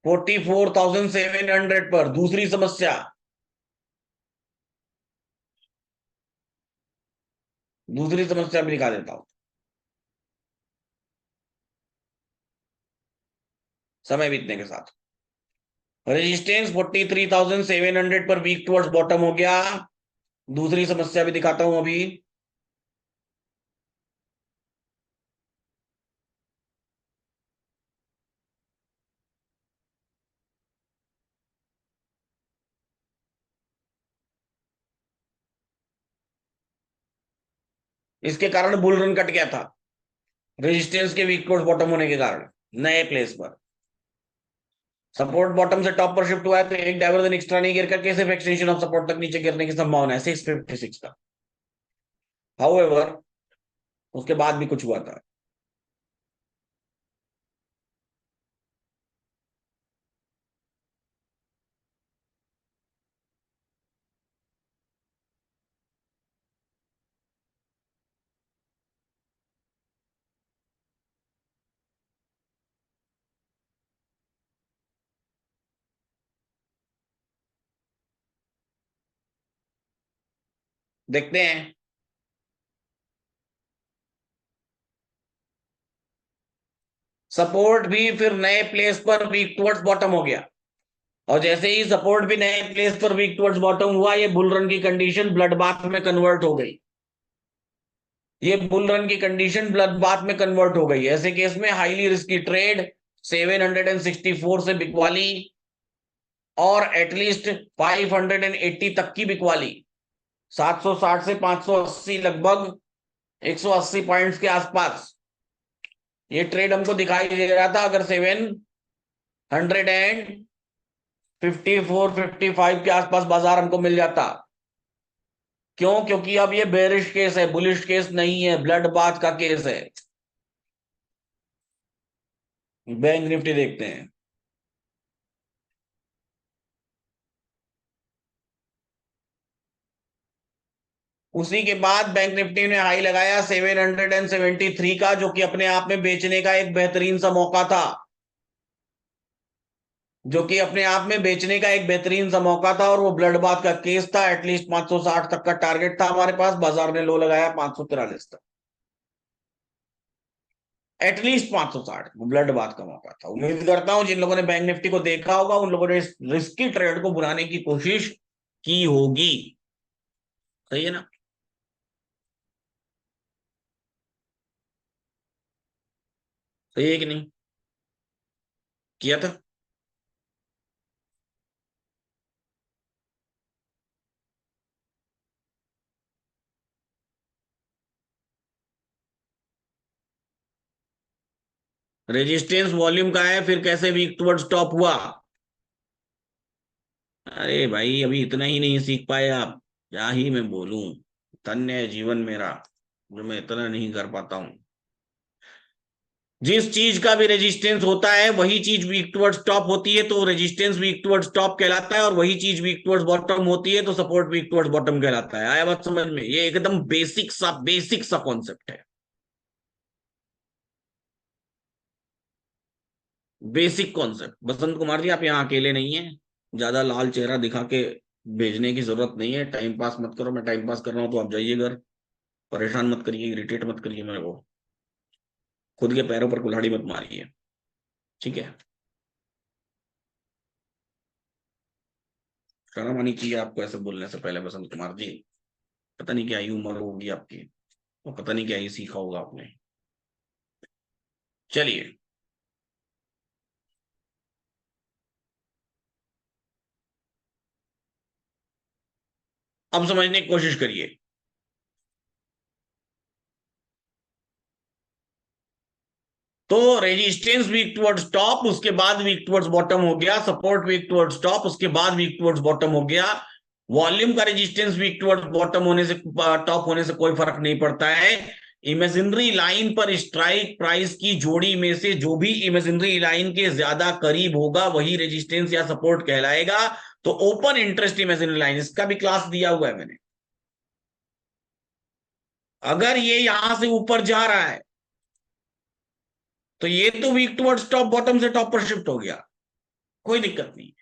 44,700 पर। दूसरी समस्या, दूसरी समस्या भी दिखा देता हूं समय बीतने के साथ। रेजिस्टेंस 43,700 पर वीक टुवर्ड्स बॉटम हो गया। दूसरी समस्या भी दिखाता हूं अभी। इसके कारण बुल रन कट गया था, रेजिस्टेंस के वीक टुवर्ड्स बॉटम होने के कारण नए प्लेस पर। सपोर्ट बॉटम से टॉप पर शिफ्ट हुआ है, तो एक डाइवर्जन एक्स्ट्रा नहीं गिर करके सिर्फ एक्सटेंशन ऑफ सपोर्ट तक नीचे गिरने की संभावना है 656 का। हाउएवर उसके बाद भी कुछ हुआ था। देखते हैं। सपोर्ट भी फिर नए प्लेस पर वीक टुवर्ड्स बॉटम हो गया, और जैसे ही सपोर्ट भी नए प्लेस पर वीक टुवर्ड्स बॉटम हुआ, ये बुल रन की कंडीशन ब्लड बाथ में कन्वर्ट हो गई। ये बुल रन की कंडीशन ब्लड बाथ में कन्वर्ट हो गई। ऐसे केस में हाईली रिस्की ट्रेड 764 से बिकवाली और एटलीस्ट 580 तक की बिकवाली, 760 से 580 लगभग 180 पॉइंट्स के आसपास ये ट्रेड हमको दिखाई दे रहा था। अगर 754-55 के आसपास बाजार हमको मिल जाता। क्यों? क्योंकि अब ये बेरिश केस है, बुलिश केस नहीं है, ब्लड बाथ का केस है। बैंक निफ्टी देखते हैं। उसी के बाद बैंक निफ्टी ने हाई लगाया 773 का, जो कि अपने आप में बेचने का एक बेहतरीन सा मौका था, जो कि अपने आप में बेचने का एक बेहतरीन सा मौका था, और वो ब्लड बाथ का केस था। एटलीस्ट 560 तक का टारगेट था हमारे पास, बाजार ने लो लगाया 543 तक। एटलीस्ट 560 ब्लड बाथ का मौका था। उम्मीद करता हूं जिन लोगों ने बैंक निफ्टी को देखा होगा, उन लोगों ने इस रिस्की ट्रेड को बुलाने की कोशिश की होगी। सही है ना। तो ये कि नहीं किया था? रेजिस्टेंस वॉल्यूम का है, फिर कैसे वीक टुवर्ड्स टॉप हुआ? अरे भाई अभी इतना ही नहीं सीख पाए आप, क्या ही मैं बोलूं। धन्य है जीवन मेरा जो मैं इतना नहीं कर पाता हूं। जिस चीज का भी रेजिस्टेंस होता है वही चीज वीक टुवर्ड्स टॉप होती है, तो रेजिस्टेंस वीक टुवर्ड्स टॉप कहलाता है, और वही चीज वीक टुवर्ड्स बॉटम होती है तो सपोर्ट वीक टुवर्ड्स बॉटम कहलाता है। आया बात समझ में? ये एकदम बेसिक सा कॉन्सेप्ट है। Basic concept. बसंत कुमार जी आप यहाँ अकेले नहीं है, ज्यादा लाल चेहरा दिखा के भेजने की जरूरत नहीं है। टाइम पास मत करो, मैं टाइम पास कर रहा हूँ तो आप जाइए घर। परेशान मत करिए, इरिटेट मत करिए मेरे को। खुद के पैरों पर कुल्हाड़ी मत मारिए, ठीक है? शर्म आनी चाहिए आपको ऐसे बोलने से पहले बसंत कुमार जी। पता नहीं क्या ही उम्र होगी आपकी, और पता नहीं क्या ही सीखा होगा आपने। चलिए, अब समझने की कोशिश करिए। तो रेजिस्टेंस वीक टुवर्ड्स टॉप, उसके बाद वीक टुवर्ड्स बॉटम हो गया। सपोर्ट वीक टुवर्ड्स टॉप, उसके बाद वीक टुवर्ड्स बॉटम हो गया। वॉल्यूम का रेजिस्टेंस वीक टुवर्ड्स बॉटम होने से, टॉप होने से कोई फर्क नहीं पड़ता है। इमेजिनरी लाइन पर स्ट्राइक प्राइस की जोड़ी में से जो भी इमेजिनरी लाइन के ज्यादा करीब होगा वही रेजिस्टेंस या सपोर्ट कहलाएगा। तो ओपन इंटरेस्ट इमेजिनरी लाइन, इसका भी क्लास दिया हुआ है मैंने। अगर ये यहां से ऊपर जा रहा है तो ये तो वीक टुवर्ड्स टॉप, बॉटम से टॉप पर शिफ्ट हो गया, कोई दिक्कत नहीं।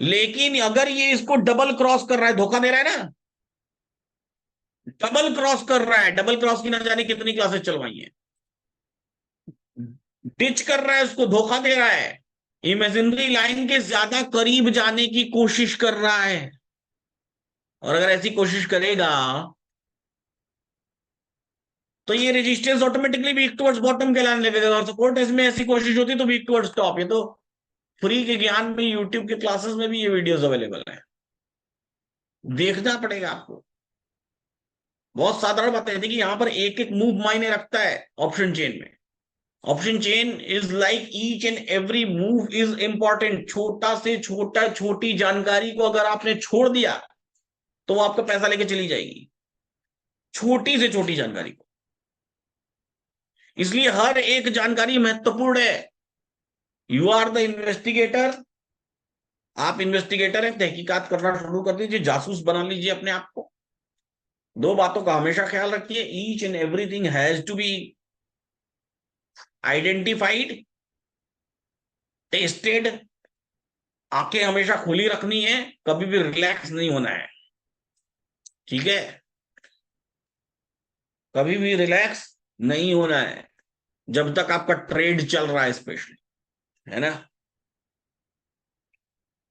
लेकिन अगर ये इसको डबल क्रॉस कर रहा है, धोखा दे रहा है ना, डबल क्रॉस कर रहा है, डबल क्रॉस की ना जाने कितनी क्लासेस चलवाई है। डिच कर रहा है, उसको धोखा दे रहा है, इमेजिनरी लाइन के ज्यादा करीब जाने की कोशिश कर रहा है। और अगर ऐसी कोशिश करेगा तो ये resistance automatically weak towards bottom कहलाने लगेगा, और सपोर्ट इसमें ऐसी कोशिश होती तो वीक टुवर्ड्स टॉप। ये तो फ्री के ज्ञान में यूट्यूब के क्लासेस में भी ये वीडियोस अवेलेबल है, देखना पड़ेगा आपको। बहुत साधारण बात है, देखिए यहां पर एक एक मूव मायने रखता है ऑप्शन चेन में। Option chain is like each and every move is important. छोटा से छोटा छोटी जानकारी को अगर आपने छोड़ दिया तो वो आपका पैसा लेके चली जाएगी, छोटी से छोटी जानकारी को। इसलिए हर एक जानकारी महत्वपूर्ण है। You are the investigator. आप इन्वेस्टिगेटर हैं, तहकीकात करना शुरू कर दीजिए, जासूस बना लीजिए अपने आप को। दो बातों का हमेशा ख्याल रखिए, each and everything has to be identified, tested. आंखें हमेशा खुली रखनी है, कभी भी रिलैक्स नहीं होना है, ठीक है? कभी भी रिलैक्स नहीं होना है जब तक आपका ट्रेड चल रहा है, स्पेशली, है ना?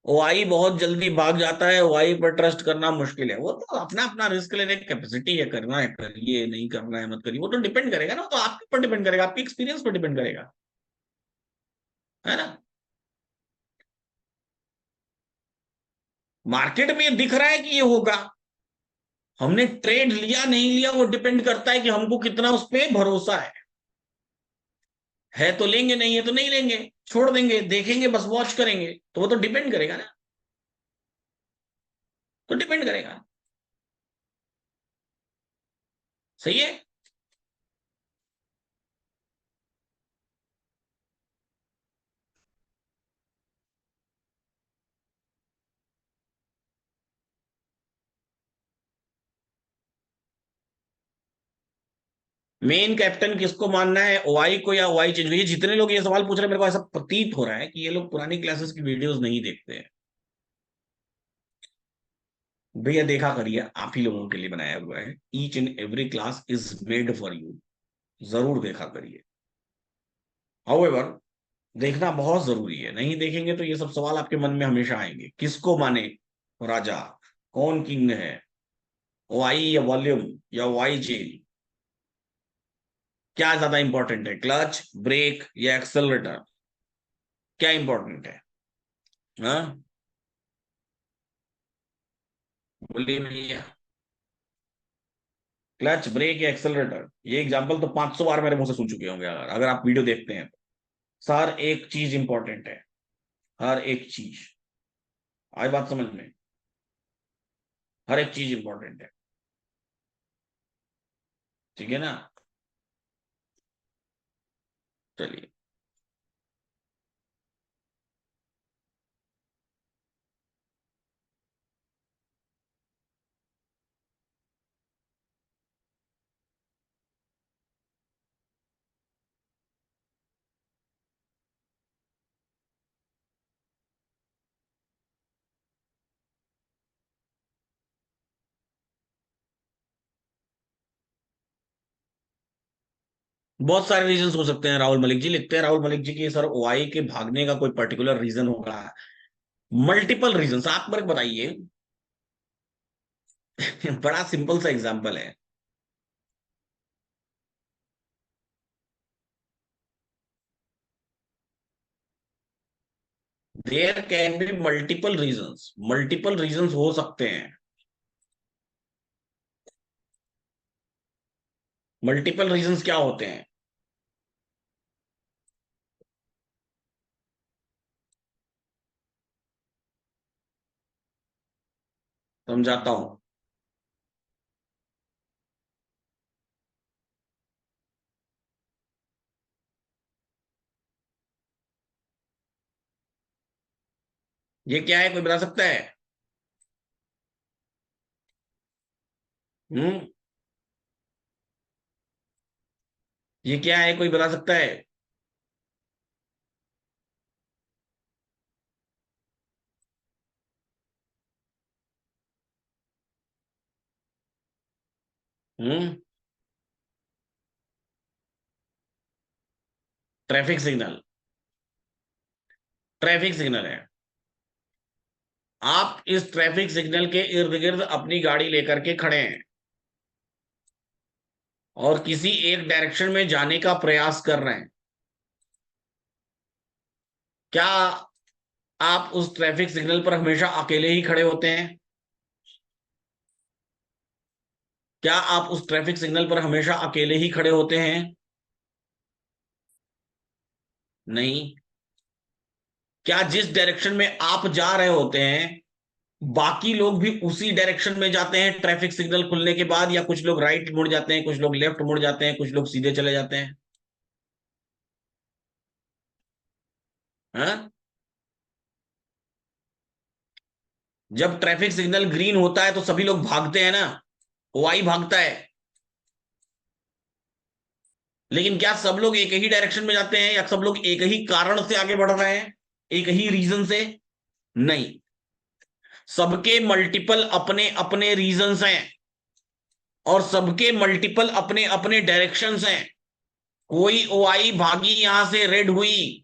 ओआई बहुत जल्दी भाग जाता है, ओआई पर ट्रस्ट करना मुश्किल है। वो तो अपना अपना रिस्क लेने की कैपेसिटी है, करना है करिए, नहीं करना है मत करिए। वो तो डिपेंड करेगा ना, तो आपके ऊपर डिपेंड करेगा, आपके एक्सपीरियंस पर डिपेंड करेगा, है ना? मार्केट में ये दिख रहा है कि ये होगा, हमने ट्रेड लिया नहीं लिया वो डिपेंड करता है कि हमको कितना उस पर भरोसा है तो लेंगे, नहीं है तो नहीं लेंगे, छोड़ देंगे, देखेंगे, बस वॉच करेंगे। तो वो तो डिपेंड करेगा ना, तो डिपेंड करेगा। सही है। मेन कैप्टन किसको मानना है, ओआई को या ओआई चेंज? ये जितने लोग ये सवाल पूछ रहे हैं, मेरे को ऐसा प्रतीत हो रहा है कि ये लोग पुरानी क्लासेस की वीडियोस नहीं देखते हैं। भैया देखा करिए, आप ही लोगों के लिए बनाया हुआ है, each and every class is made for you. जरूर देखा करिए। हाउएवर, देखना बहुत जरूरी है, नहीं देखेंगे तो ये सब सवाल आपके मन में हमेशा आएंगे। किसको माने राजा, कौन किंग है, ओआई या वॉल्यूम या ओआई चेन? क्या ज्यादा इंपॉर्टेंट है, क्लच, ब्रेक या एक्सेलरेटर? क्या इंपॉर्टेंट है? हाँ, बोलिए भैया। क्लच, ब्रेक या एक्सेलरेटर? ये एग्जांपल तो 500 बार मेरे मुंह से सुन चुके होंगे, अगर अगर आप वीडियो देखते हैं तो। सर एक चीज इंपॉर्टेंट है, हर एक चीज। आई बात समझ में? हर एक चीज इंपॉर्टेंट है। ठीक है ना? चलिए। बहुत सारे रीजन हो सकते हैं। राहुल मलिक जी लिखते हैं, राहुल मलिक जी की, सर ओआई के भागने का कोई पर्टिकुलर रीजन होगा? मल्टीपल रीजन, आप मेरे को बताइए। बड़ा सिंपल सा एग्जांपल है। There can be multiple reasons, multiple reasons हो सकते हैं। मल्टीपल रीजंस क्या होते हैं? समझाता हूं। ये क्या है, कोई बता सकता है? हम्म। ये क्या है, कोई बता सकता है? हम्म। Traffic signal. ट्रैफिक सिग्नल है। आप इस ट्रैफिक सिग्नल के इर्द गिर्द अपनी गाड़ी लेकर के खड़े हैं और किसी एक डायरेक्शन में जाने का प्रयास कर रहे हैं। क्या आप उस ट्रैफिक सिग्नल पर हमेशा अकेले ही खड़े होते हैं? क्या आप उस ट्रैफिक सिग्नल पर हमेशा अकेले ही खड़े होते हैं? नहीं। क्या जिस डायरेक्शन में आप जा रहे होते हैं, बाकी लोग भी उसी डायरेक्शन में जाते हैं ट्रैफिक सिग्नल खुलने के बाद, या कुछ लोग राइट मुड़ जाते हैं, कुछ लोग लेफ्ट मुड़ जाते हैं, कुछ लोग सीधे चले जाते हैं? हाँ? जब ट्रैफिक सिग्नल ग्रीन होता है तो सभी लोग भागते हैं ना, वाई भागता है। लेकिन क्या सब लोग एक ही डायरेक्शन में जाते हैं, या सब लोग एक ही कारण से आगे बढ़ रहे हैं, एक ही रीजन से? नहीं। सबके मल्टीपल अपने अपने रीजंस हैं, और सबके मल्टीपल अपने अपने डायरेक्शंस हैं। कोई ओआई भागी यहां से, रेड हुई,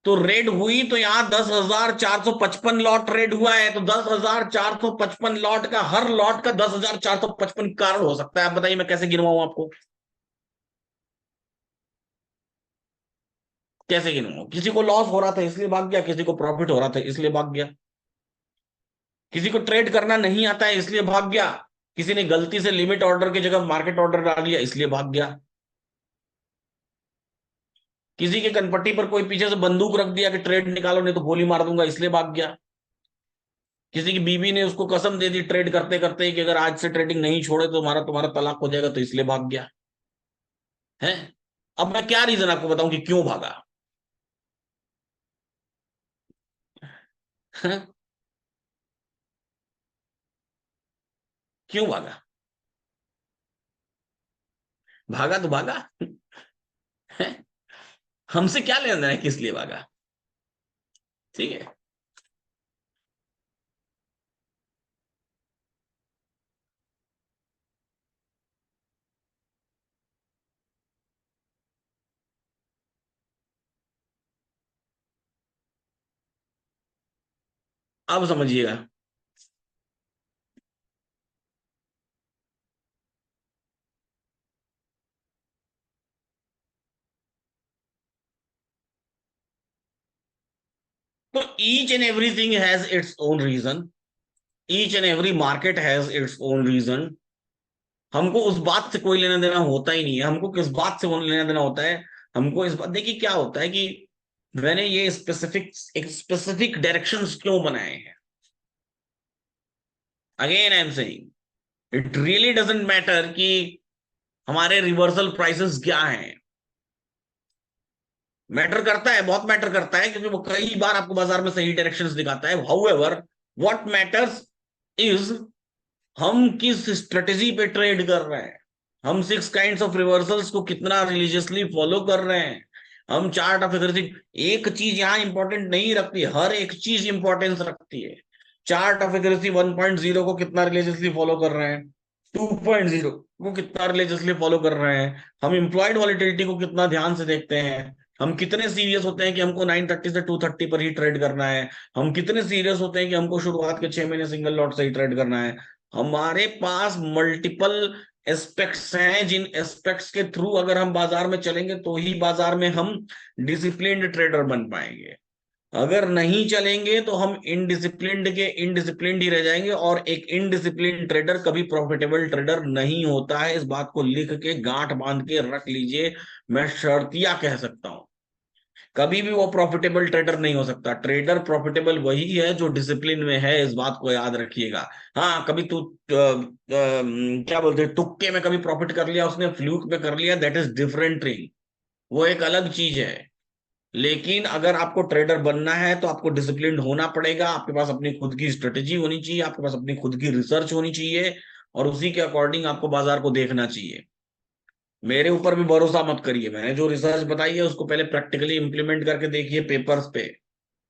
तो रेड हुई तो यहां 10,455 लॉट रेड हुआ है, तो 10,455 लॉट का, हर लॉट का 10,455 कारण हो सकता है। आप बताइए मैं कैसे गिनवाऊं आपको? कैसे गिनवाऊं? किसी को लॉस हो रहा था इसलिए भाग गया, किसी को प्रॉफिट हो रहा था इसलिए भाग गया, किसी को ट्रेड करना नहीं आता है इसलिए भाग गया, किसी ने गलती से लिमिट ऑर्डर की जगह मार्केट ऑर्डर डाल लिया इसलिए भाग गया, किसी के कनपट्टी पर कोई पीछे से बंदूक रख दिया कि ट्रेड निकालो नहीं तो गोली मार दूंगा इसलिए भाग गया, किसी की बीवी ने उसको कसम दे दी ट्रेड करते करते कि अगर आज से ट्रेडिंग नहीं छोड़े तो तुम्हारा तुम्हारा तलाक हो जाएगा, तो इसलिए भाग गया है। अब मैं क्या रीजन आपको बताऊं कि क्यों भागा? हैं? क्यों भागा? भागा तो भागा। हैं? हमसे क्या लेना देना है किस लिए भागा? ठीक है। अब समझिएगा। तो each and everything has its own reason, each and every market has its own reason. हमको उस बात से कोई लेना देना होता ही नहीं है। हमको किस बात से लेना देना होता है? हमको इस बात, देखिए क्या होता है कि मैंने ये स्पेसिफिक, एक स्पेसिफिक डायरेक्शंस क्यों बनाए हैं। Again I am saying, it really doesn't matter कि हमारे रिवर्सल प्राइसेस क्या हैं। मैटर करता है, बहुत मैटर करता है, क्योंकि वो कई बार आपको बाजार में सही डायरेक्शंस दिखाता है। हाउएवर, व्हाट मैटर्स इज हम किस स्ट्रेटेजी पे ट्रेड कर रहे हैं। हम सिक्स काइंड्स ऑफ रिवर्सल्स को कितना रिलीजियसली फॉलो कर रहे हैं। हम चार्ट ऑफ एग्रेसिव, एक चीज यहां इंपॉर्टेंट नहीं रखती, हर एक चीज इंपॉर्टेंस रखती है। चार्ट ऑफ एग्रेसिव 1.0 को कितना रिलीजियसली फॉलो कर रहे हैं, 2.0 को कितना रिलीजियसली फॉलो कर रहे हैं, हम इम्प्लॉयड वॉलिटिलिटी को कितना ध्यान से देखते हैं, हम कितने सीरियस होते हैं कि हमको 930 से 230 पर ही ट्रेड करना है, हम कितने सीरियस होते हैं कि हमको शुरुआत के 6 महीने सिंगल लॉट से ही ट्रेड करना है। हमारे पास मल्टीपल एस्पेक्ट्स हैं, जिन एस्पेक्ट्स के थ्रू अगर हम बाजार में चलेंगे तो ही बाजार में हम डिसिप्लिन्ड ट्रेडर बन पाएंगे। अगर नहीं चलेंगे तो हम इनडिसिप्लिन्ड के इनडिसिप्लिन्ड ही रह जाएंगे, और एक इनडिसिप्लिन्ड ट्रेडर कभी प्रॉफिटेबल ट्रेडर नहीं होता है। इस बात को लिख के गांठ बांध के रख लीजिए, मैं शर्तिया कह सकता हूं, कभी भी वो प्रॉफिटेबल ट्रेडर नहीं हो सकता। ट्रेडर प्रॉफिटेबल वही है जो डिसिप्लिन में है, इस बात को याद रखिएगा। हाँ, कभी तू क्या बोलते हैं, तुक्के में कभी प्रॉफिट कर लिया उसने, फ्लूक में कर लिया, दैट इज डिफरेंट थिंग, वो एक अलग चीज है। लेकिन अगर आपको ट्रेडर बनना है तो आपको डिसिप्लिन होना पड़ेगा, आपके पास अपनी खुद की स्ट्रेटेजी होनी चाहिए, आपके पास अपनी खुद की रिसर्च होनी चाहिए, और उसी के अकॉर्डिंग आपको बाजार को देखना चाहिए। मेरे ऊपर भी भरोसा मत करिए, मैंने जो रिसर्च बताई है उसको पहले प्रैक्टिकली इंप्लीमेंट करके देखिए पेपर्स पे।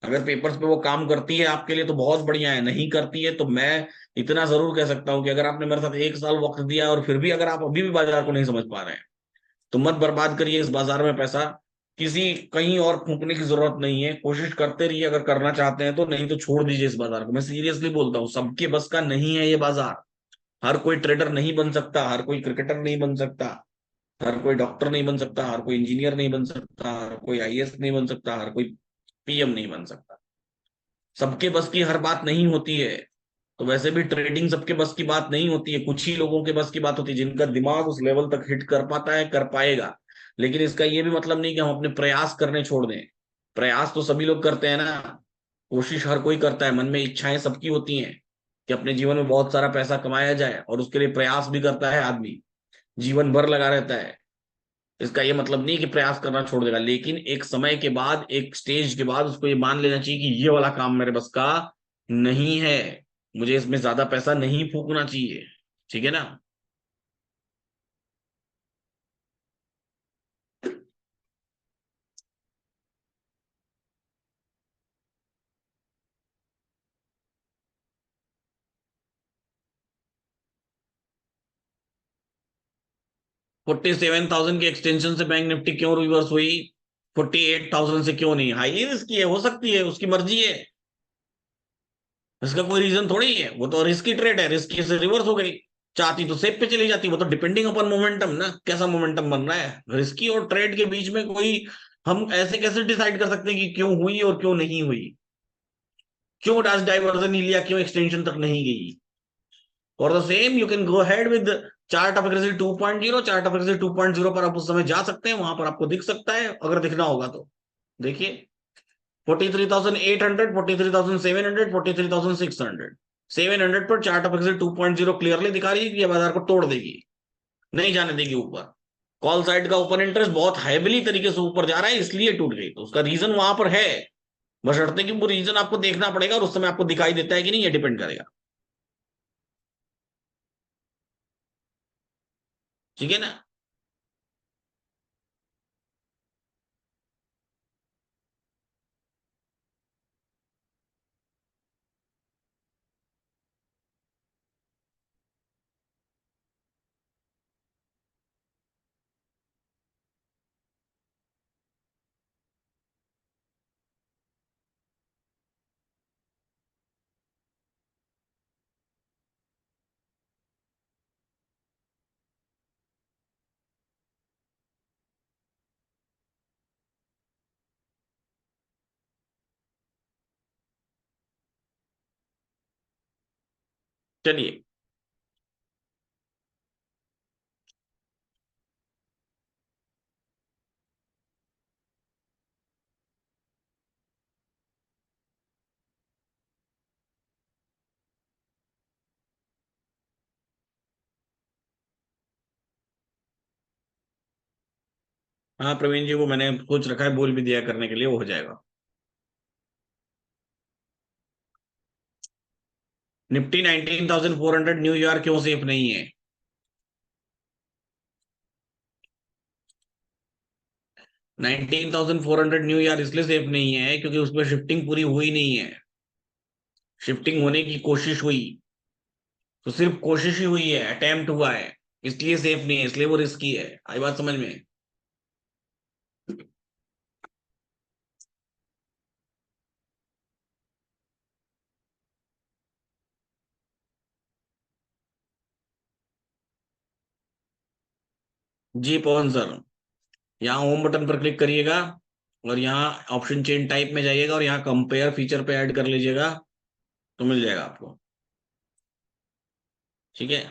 अगर पेपर्स पे वो काम करती है आपके लिए तो बहुत बढ़िया है, नहीं करती है तो मैं इतना जरूर कह सकता हूँ कि अगर आपने मेरे साथ 1 साल वक्त दिया और फिर भी अगर आप अभी भी बाजार को नहीं समझ पा रहे हैं, तो मत बर्बाद करिए इस बाजार में पैसा। किसी कहीं और फूकने की जरूरत नहीं है, कोशिश करते रहिए अगर करना चाहते हैं तो, नहीं तो छोड़ दीजिए इस बाजार को। मैं सीरियसली बोलता हूँ, सबके बस का नहीं है ये बाजार। हर कोई ट्रेडर नहीं बन सकता, हर कोई क्रिकेटर नहीं बन सकता, हर कोई डॉक्टर नहीं बन सकता, हर कोई इंजीनियर नहीं बन सकता, हर कोई आईएएस नहीं बन सकता, हर कोई पीएम नहीं बन सकता। सबके बस की हर बात नहीं होती है। तो वैसे भी ट्रेडिंग सबके बस की बात नहीं होती है, कुछ ही लोगों के बस की बात होती है, जिनका दिमाग उस लेवल तक हिट कर पाता है, कर पाएगा। लेकिन इसका ये भी मतलब नहीं कि हम अपने प्रयास करने छोड़ दें। प्रयास तो सभी लोग करते हैं ना, कोशिश हर कोई करता है, मन में इच्छाएं सबकी होती हैं कि अपने जीवन में बहुत सारा पैसा कमाया जाए, और उसके लिए प्रयास भी करता है आदमी, जीवन भर लगा रहता है। इसका ये मतलब नहीं कि प्रयास करना छोड़ देगा, लेकिन एक समय के बाद, एक स्टेज के बाद उसको ये मान लेना चाहिए कि ये वाला काम मेरे बस का नहीं है, मुझे इसमें ज्यादा पैसा नहीं फूकना चाहिए। ठीक है ना? 47,000 के एक्सटेंशन से बैंक निफ्टी क्यों रिवर्स हुई? 48,000 से क्यों नहीं? हाईली रिस्की है, हो सकती है, उसकी मर्जी है, इसका कोई रीजन थोड़ी है। वो तो रिस्की ट्रेड है, रिस्की से रिवर्स हो गई, चाहती तो सेफ पे चली जाती। वो तो डिपेंडिंग अपॉन मोमेंटम ना, कैसा मोमेंटम बन रहा है। रिस्की और ट्रेड के बीच में कोई, हम ऐसे कैसे डिसाइड कर सकते हैं कि क्यों हुई और क्यों नहीं हुई, क्यों डास डाइवर्जन नहीं लिया, क्यों एक्सटेंशन तक नहीं गई। For the same you can go head with chart of aggressive 2.0। Chart of aggressive 2.0 पर आप उस समय जा सकते हैं, वहां पर आपको दिख सकता है अगर दिखना होगा तो। देखिए, 43,800, 43,700, 43,600, 700 पर चार्ट ऑफ एग्रेसिव 2.0 क्लियरली दिखा रही है कि ये बाजार को तोड़ देगी, नहीं जाने देगी ऊपर। कॉल साइड का ओपन इंटरेस्ट बहुत हैविली तरीके से ऊपर जा रहा है, इसलिए टूट गई। तो उसका रीजन वहां पर है, बशर्ते कि वो रीजन आपको देखना पड़ेगा, और उस समय आपको दिखाई देता है कि नहीं, ये डिपेंड करेगा। ठीक है ना? चलिए, हाँ प्रवीण जी, वो मैंने सोच रखा है, बोल भी दिया करने के लिए, वो हो जाएगा। निफ्टी 19,400 न्यूयॉर्क क्यों सेफ नहीं है? 19,400 न्यूयॉर्क इसलिए सेफ नहीं है क्योंकि उसमें शिफ्टिंग पूरी हुई नहीं है। शिफ्टिंग होने की कोशिश हुई, तो सिर्फ कोशिश ही हुई है, अटेम्प्ट हुआ है, इसलिए सेफ नहीं है, इसलिए वो रिस्की है। आई बात समझ में? जी पवन सर, यहाँ होम बटन पर क्लिक करिएगा और यहाँ ऑप्शन चेन टाइप में जाइएगा और यहाँ कंपेयर फीचर पे ऐड कर लीजिएगा, तो मिल जाएगा आपको। ठीक है।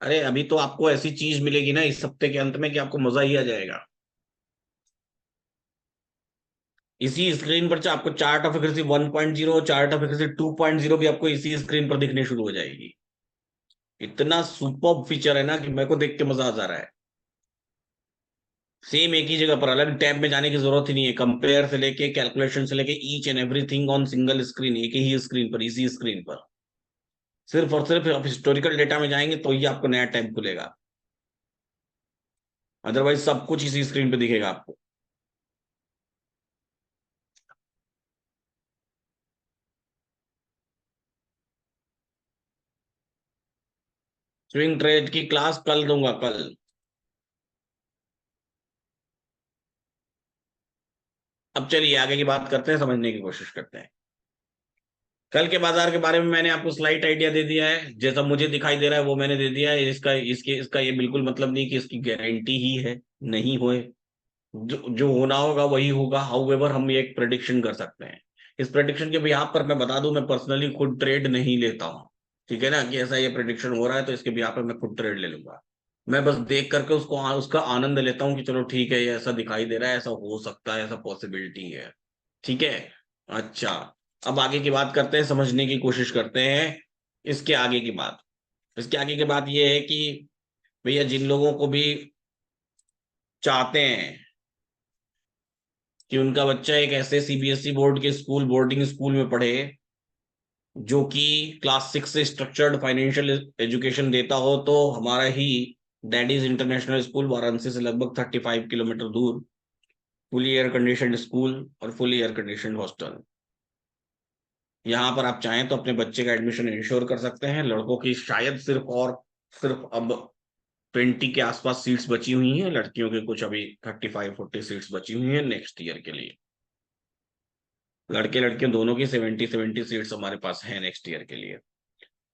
अरे अभी तो आपको ऐसी चीज मिलेगी ना इस हफ्ते के अंत में कि आपको मजा ही आ जाएगा। इसी स्क्रीन पर आपको chart of accuracy 1.0, chart of accuracy 2.0 भी आपको इसी स्क्रीन पर दिखने शुरू हो जाएगी। इतना सुपर फीचर है ना कि मेरे को देख के मजा आ जा रहा है। सेम एक ही जगह पर, अलग टैब में जाने की जरूरत ही नहीं है। कंपेयर से लेके कैलकुलेशन से लेके each and everything on single screen, एक ही स्क्रीन पर, इसी स्क्रीन पर। सिर्फ और सिर्फ आप हिस्टोरिकल डेटा में जाएंगे तो ही आपको नया टैब खुलेगा, अदरवाइज सब कुछ इसी स्क्रीन पे दिखेगा आपको। स्विंग ट्रेड की क्लास कल दूंगा, कल। अब चलिए आगे की बात करते हैं, समझने की कोशिश करते हैं। कल के बाजार के बारे में मैंने आपको स्लाइट आइडिया दे दिया है, जैसा मुझे दिखाई दे रहा है वो मैंने दे दिया है। इसका ये बिल्कुल मतलब नहीं कि इसकी गारंटी ही है नहीं होए। जो जो होना होगा वही होगा। हाउएवर हम ये एक प्रेडिक्शन कर सकते हैं। इस प्रेडिक्शन के बिहाफ पर मैं बता दूं, मैं पर्सनली खुद ट्रेड नहीं लेता हूं। ठीक है ना, कि ऐसा ये प्रेडिक्शन हो रहा है तो इसके बिहाफ पर मैं खुद ट्रेड ले लूंगा। मैं बस देख करके उसका आनंद लेता हूँ कि चलो ठीक है, ये ऐसा दिखाई दे रहा है, ऐसा हो सकता है, ऐसा पॉसिबिलिटी है। ठीक है। अच्छा, अब आगे की बात करते हैं, समझने की कोशिश करते हैं। इसके आगे की बात, इसके आगे की बात यह है कि भैया जिन लोगों को भी चाहते हैं कि उनका बच्चा एक ऐसे सीबीएसई बोर्ड के स्कूल, बोर्डिंग स्कूल में पढ़े जो कि क्लास 6 से स्ट्रक्चर्ड फाइनेंशियल एजुकेशन देता हो, तो हमारा ही that is international school, Varanasi से लगभग 35 किलोमीटर दूर, फुली एयर कंडीशनड स्कूल और फुली एयर कंडीशनड हॉस्टल। यहाँ पर आप चाहें तो अपने बच्चे का एडमिशन इंश्योर कर सकते हैं। लड़कों की शायद सिर्फ और सिर्फ अब 20 के आसपास सीट्स बची हुई हैं, लड़कियों के कुछ अभी 35-40 सीट्स बची हुई हैं नेक्स्ट ईयर के लिए। लड़के लड़कियों दोनों की 70-70 सीट्स हमारे पास हैं नेक्स्ट ईयर के लिए,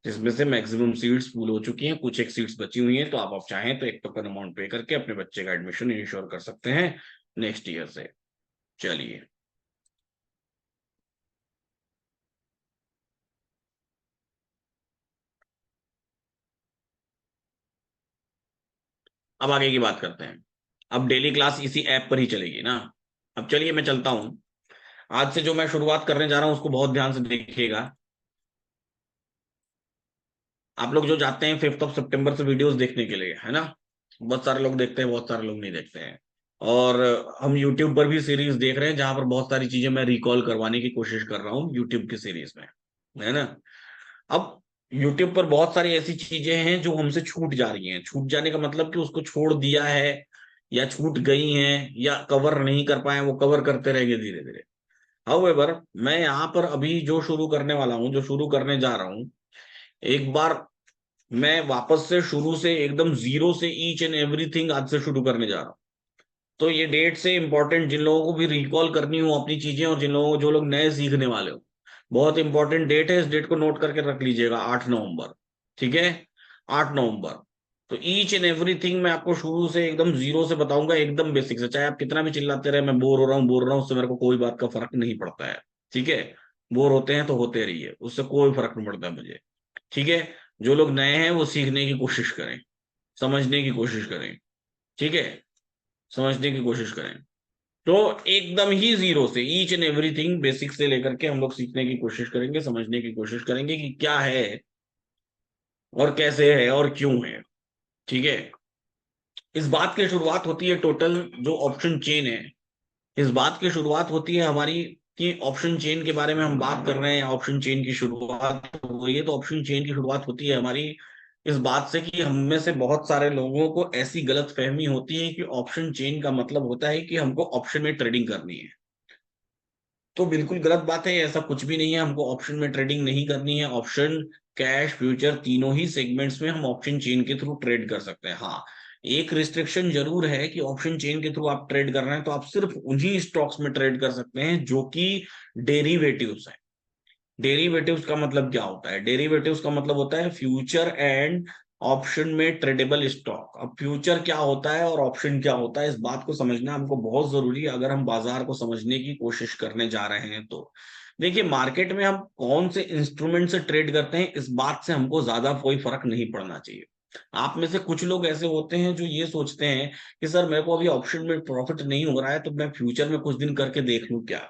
जिसमें से मैक्सिमम सीट्स फुल हो चुकी हैं, कुछ एक सीट्स बची हुई हैं। तो आप चाहें तो एक टोकन अमाउंट पे करके अपने बच्चे का एडमिशन इंश्योर कर सकते हैं नेक्स्ट ईयर से। चलिए, अब आगे की बात करते हैं। अब डेली क्लास इसी ऐप पर ही चलेगी ना। अब चलिए मैं चलता हूं। आज से जो मैं शुरुआत करने जा रहा हूं उसको बहुत ध्यान से देखिएगा। आप लोग जो जाते हैं 5 सितंबर से वीडियोस देखने के लिए, है ना, बहुत सारे लोग देखते हैं, बहुत सारे लोग नहीं देखते हैं। और हम यूट्यूब पर भी सीरीज देख रहे हैं जहां पर बहुत सारी चीजें मैं रिकॉल करवाने की कोशिश कर रहा हूँ यूट्यूब की सीरीज में, है ना। अब यूट्यूब पर बहुत सारी ऐसी चीजें हैं जो हमसे छूट जा रही हैं। छूट जाने का मतलब कि उसको छोड़ दिया है या छूट गई हैं या कवर नहीं कर पाए, वो कवर करते रहेंगे धीरे धीरे। हाउएवर मैं यहाँ पर अभी जो शुरू करने वाला हूँ, जो शुरू करने जा रहा हूँ, एक बार मैं वापस से शुरू से एकदम जीरो से ईच एंड एवरीथिंग आज से शुरू करने जा रहा हूँ। तो ये डेट से इंपॉर्टेंट, जिन लोगों को भी रिकॉल करनी हो अपनी चीजें और जिन लोगों को, जो लोग नए सीखने वाले हो, बहुत इंपॉर्टेंट डेट है। इस डेट को नोट करके रख लीजिएगा, 8 नवंबर। ठीक है, 8 नवंबर। तो ईच एंड एवरीथिंग मैं आपको शुरू से एकदम जीरो से बताऊंगा, एकदम बेसिक से। चाहे आप कितना भी चिल्लाते रहे, मैं बोर हो रहा हूँ, उससे मेरे को कोई बात का फर्क नहीं पड़ता है। ठीक है, बोर होते हैं तो होते रहिए, उससे कोई फर्क नहीं पड़ता मुझे। ठीक है, जो लोग नए हैं वो सीखने की कोशिश करें, समझने की कोशिश करें। ठीक है, समझने की कोशिश करें। तो एकदम ही जीरो से ईच एंड एवरीथिंग बेसिक से लेकर के हम लोग सीखने की कोशिश करेंगे, समझने की कोशिश करेंगे कि क्या है और कैसे है और क्यों है। ठीक है, इस बात की शुरुआत होती है टोटल, जो ऑप्शन चेन है, इस बात की शुरुआत होती है हमारी कि ऑप्शन चेन के बारे में हम बात कर रहे हैं, या ऑप्शन चेन की शुरुआत हो रही है। तो ऑप्शन चेन की शुरुआत होती है हमारी इस बात से कि हम में से बहुत सारे लोगों को ऐसी गलत फहमी होती है कि ऑप्शन चेन का मतलब होता है कि हमको ऑप्शन में ट्रेडिंग करनी है। तो बिल्कुल गलत बात है, ऐसा कुछ भी नहीं है। हमको ऑप्शन में ट्रेडिंग नहीं करनी है। ऑप्शन, कैश, फ्यूचर, तीनों ही सेगमेंट्स में हम ऑप्शन चेन के थ्रू ट्रेड कर सकते हैं। हाँ, एक रिस्ट्रिक्शन जरूर है कि ऑप्शन चेन के थ्रू आप ट्रेड कर रहे हैं तो आप सिर्फ उन्हीं स्टॉक्स में ट्रेड कर सकते हैं जो कि डेरिवेटिव्स है। डेरिवेटिव्स का मतलब क्या होता है? डेरिवेटिव्स का मतलब होता है फ्यूचर एंड ऑप्शन में ट्रेडेबल स्टॉक। अब फ्यूचर क्या होता है और ऑप्शन क्या होता है, इस बात को समझना हमको बहुत जरूरी है अगर हम बाजार को समझने की कोशिश करने जा रहे हैं तो। देखिए, मार्केट में हम कौन से इंस्ट्रूमेंट से ट्रेड करते हैं इस बात से हमको ज्यादा कोई फर्क नहीं पड़ना चाहिए। आप में से कुछ लोग ऐसे होते हैं जो ये सोचते हैं कि सर मेरे को अभी ऑप्शन में प्रॉफिट नहीं हो रहा है तो मैं फ्यूचर में कुछ दिन करके देख लूं क्या।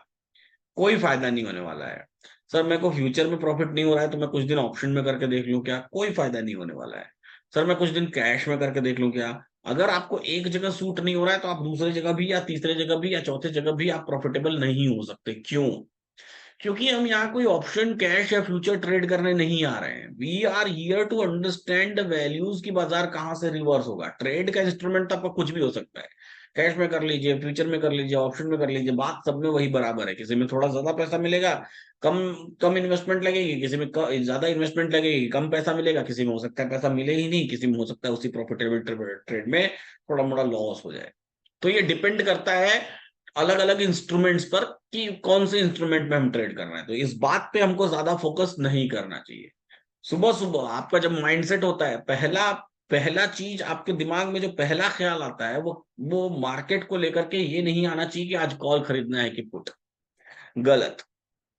कोई फायदा नहीं होने वाला है। सर मेरे को फ्यूचर में प्रॉफिट नहीं हो रहा है तो मैं कुछ दिन ऑप्शन में करके देख लूं क्या। कोई फायदा नहीं होने वाला है। सर मैं कुछ दिन कैश में करके देख लूं क्या। अगर आपको एक जगह सूट नहीं हो रहा है तो आप दूसरी जगह भी या तीसरी जगह भी या चौथी जगह भी आप प्रॉफिटेबल नहीं हो सकते। क्यों? क्योंकि हम यहाँ कोई ऑप्शन, कैश या फ्यूचर ट्रेड करने नहीं आ रहे हैं। We are here to understand the values की बाजार कहाँ से रिवर्स होगा। ट्रेड का इंस्ट्रूमेंट आपका कुछ भी हो सकता है। कैश में कर लीजिए, फ्यूचर में कर लीजिए, ऑप्शन में कर लीजिए, बात सब में वही बराबर है। किसी में थोड़ा ज्यादा पैसा मिलेगा, कम कम इन्वेस्टमेंट लगेगी, किसी में ज्यादा इन्वेस्टमेंट लगेगी, कम पैसा मिलेगा, किसी में हो सकता है पैसा मिले ही नहीं, किसी में हो सकता है उसी प्रॉफिटेबल ट्रेड में थोड़ा मोड़ा लॉस हो जाए। तो ये डिपेंड करता है अलग अलग इंस्ट्रूमेंट्स पर कि कौन से इंस्ट्रूमेंट में हम ट्रेड कर रहे हैं। तो इस बात पे हमको ज्यादा फोकस नहीं करना चाहिए। सुबह सुबह आपका जब माइंडसेट होता है, पहला पहला चीज आपके दिमाग में जो पहला ख्याल आता है वो मार्केट को लेकर के ये नहीं आना चाहिए कि आज कॉल खरीदना है कि पुट। गलत।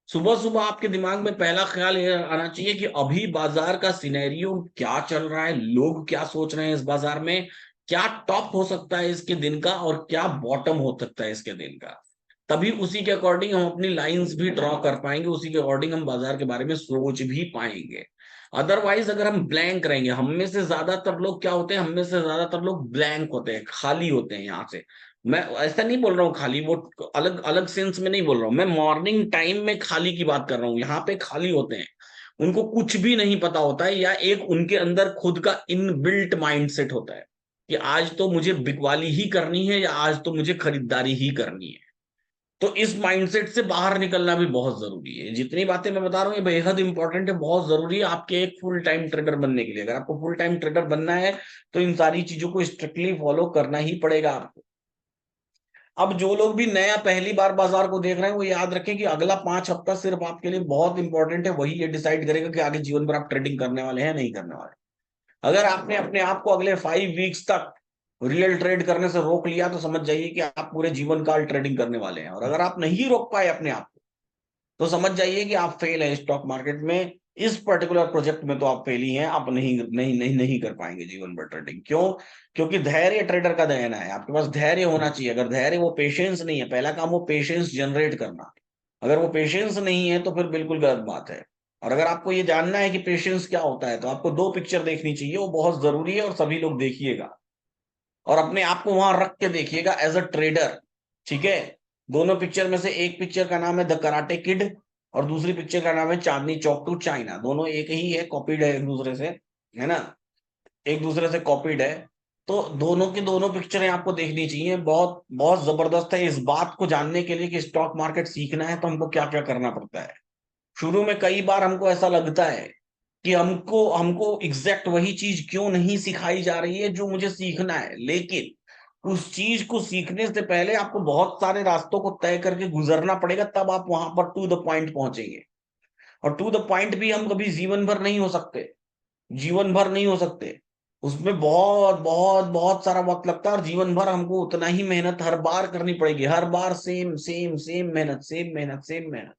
सुबह सुबह आपके दिमाग में पहला ख्याल ये आना चाहिए कि अभी बाजार का सिनेरियो क्या चल रहा है, लोग क्या सोच रहे हैं इस बाजार में, क्या टॉप हो सकता है इसके दिन का और क्या बॉटम हो सकता है इसके दिन का। तभी उसी के अकॉर्डिंग हम अपनी लाइंस भी ड्रॉ कर पाएंगे, उसी के अकॉर्डिंग हम बाजार के बारे में सोच भी पाएंगे। अदरवाइज अगर हम ब्लैंक रहेंगे, हम में से ज्यादातर लोग क्या होते हैं, हम में से ज्यादातर लोग ब्लैंक होते हैं, खाली होते हैं यहाँ से। मैं ऐसा नहीं बोल रहा हूँ खाली, वो अलग अलग सेंस में नहीं बोल रहा हूँ, मैं मॉर्निंग टाइम में खाली की बात कर रहा हूँ। यहाँ पे खाली होते हैं, उनको कुछ भी नहीं पता होता है, या एक उनके अंदर खुद का इनबिल्ट माइंडसेट होता है कि आज तो मुझे बिकवाली ही करनी है या आज तो मुझे खरीदारी ही करनी है। तो इस माइंडसेट से बाहर निकलना भी बहुत जरूरी है। जितनी बातें मैं बता रहा हूँ ये बेहद इंपॉर्टेंट है, बहुत जरूरी है आपके एक फुल टाइम ट्रेडर बनने के लिए। अगर आपको फुल टाइम ट्रेडर बनना है तो इन सारी चीजों को स्ट्रिक्टली फॉलो करना ही पड़ेगा आपको। अब जो लोग भी नया पहली बार बाजार को देख रहे हैं वो याद रखें कि अगला 5 हफ्ता सिर्फ आपके लिए बहुत इंपॉर्टेंट है। वही ये डिसाइड करेगा कि आगे जीवन भर आप ट्रेडिंग करने वाले हैं नहीं करने वाले। अगर आपने अपने आप को अगले 5 वीक्स तक रियल ट्रेड करने से रोक लिया तो समझ जाइए कि आप पूरे जीवन काल ट्रेडिंग करने वाले हैं। और अगर आप नहीं रोक पाए अपने आप को तो समझ जाइए कि आप फेल हैं स्टॉक मार्केट में। इस पर्टिकुलर प्रोजेक्ट में तो आप फेल ही हैं। आप नहीं नहीं नहीं नहीं कर पाएंगे जीवन भर ट्रेडिंग। क्यों? क्योंकि धैर्य ट्रेडर का देना है। आपके पास धैर्य होना चाहिए। अगर धैर्य, वो पेशेंस नहीं है, पहला काम वो पेशेंस जनरेट करना। अगर वो पेशेंस नहीं है तो फिर बिल्कुल गलत बात है। और अगर आपको ये जानना है कि पेशेंस क्या होता है तो आपको दो पिक्चर देखनी चाहिए, वो बहुत जरूरी है और सभी लोग देखिएगा। और अपने आप को वहां रख के देखिएगा एज अ ट्रेडर। ठीक है, दोनों पिक्चर में से एक पिक्चर का नाम है द कराटे किड और दूसरी पिक्चर का नाम है चांदनी चौक टू चाइना। दोनों एक ही है, कॉपीड है एक दूसरे से, है ना, एक दूसरे से कॉपीड है। तो दोनों की दोनों पिक्चरें आपको देखनी चाहिए। बहुत बहुत जबरदस्त है इस बात को जानने के लिए कि स्टॉक मार्केट सीखना है तो हमको क्या क्या करना पड़ता है। शुरू में कई बार हमको ऐसा लगता है कि हमको हमको एग्जैक्ट वही चीज क्यों नहीं सिखाई जा रही है जो मुझे सीखना है। लेकिन उस चीज को सीखने से पहले आपको बहुत सारे रास्तों को तय करके गुजरना पड़ेगा, तब आप वहां पर टू द पॉइंट पहुंचेंगे। और टू द पॉइंट भी हम कभी जीवन भर नहीं हो सकते, जीवन भर नहीं हो सकते। उसमें बहुत बहुत बहुत सारा वक्त लगता है और जीवन भर हमको उतना ही मेहनत हर बार करनी पड़ेगी, हर बार सेम सेम सेम मेहनत, सेम मेहनत, सेम मेहनत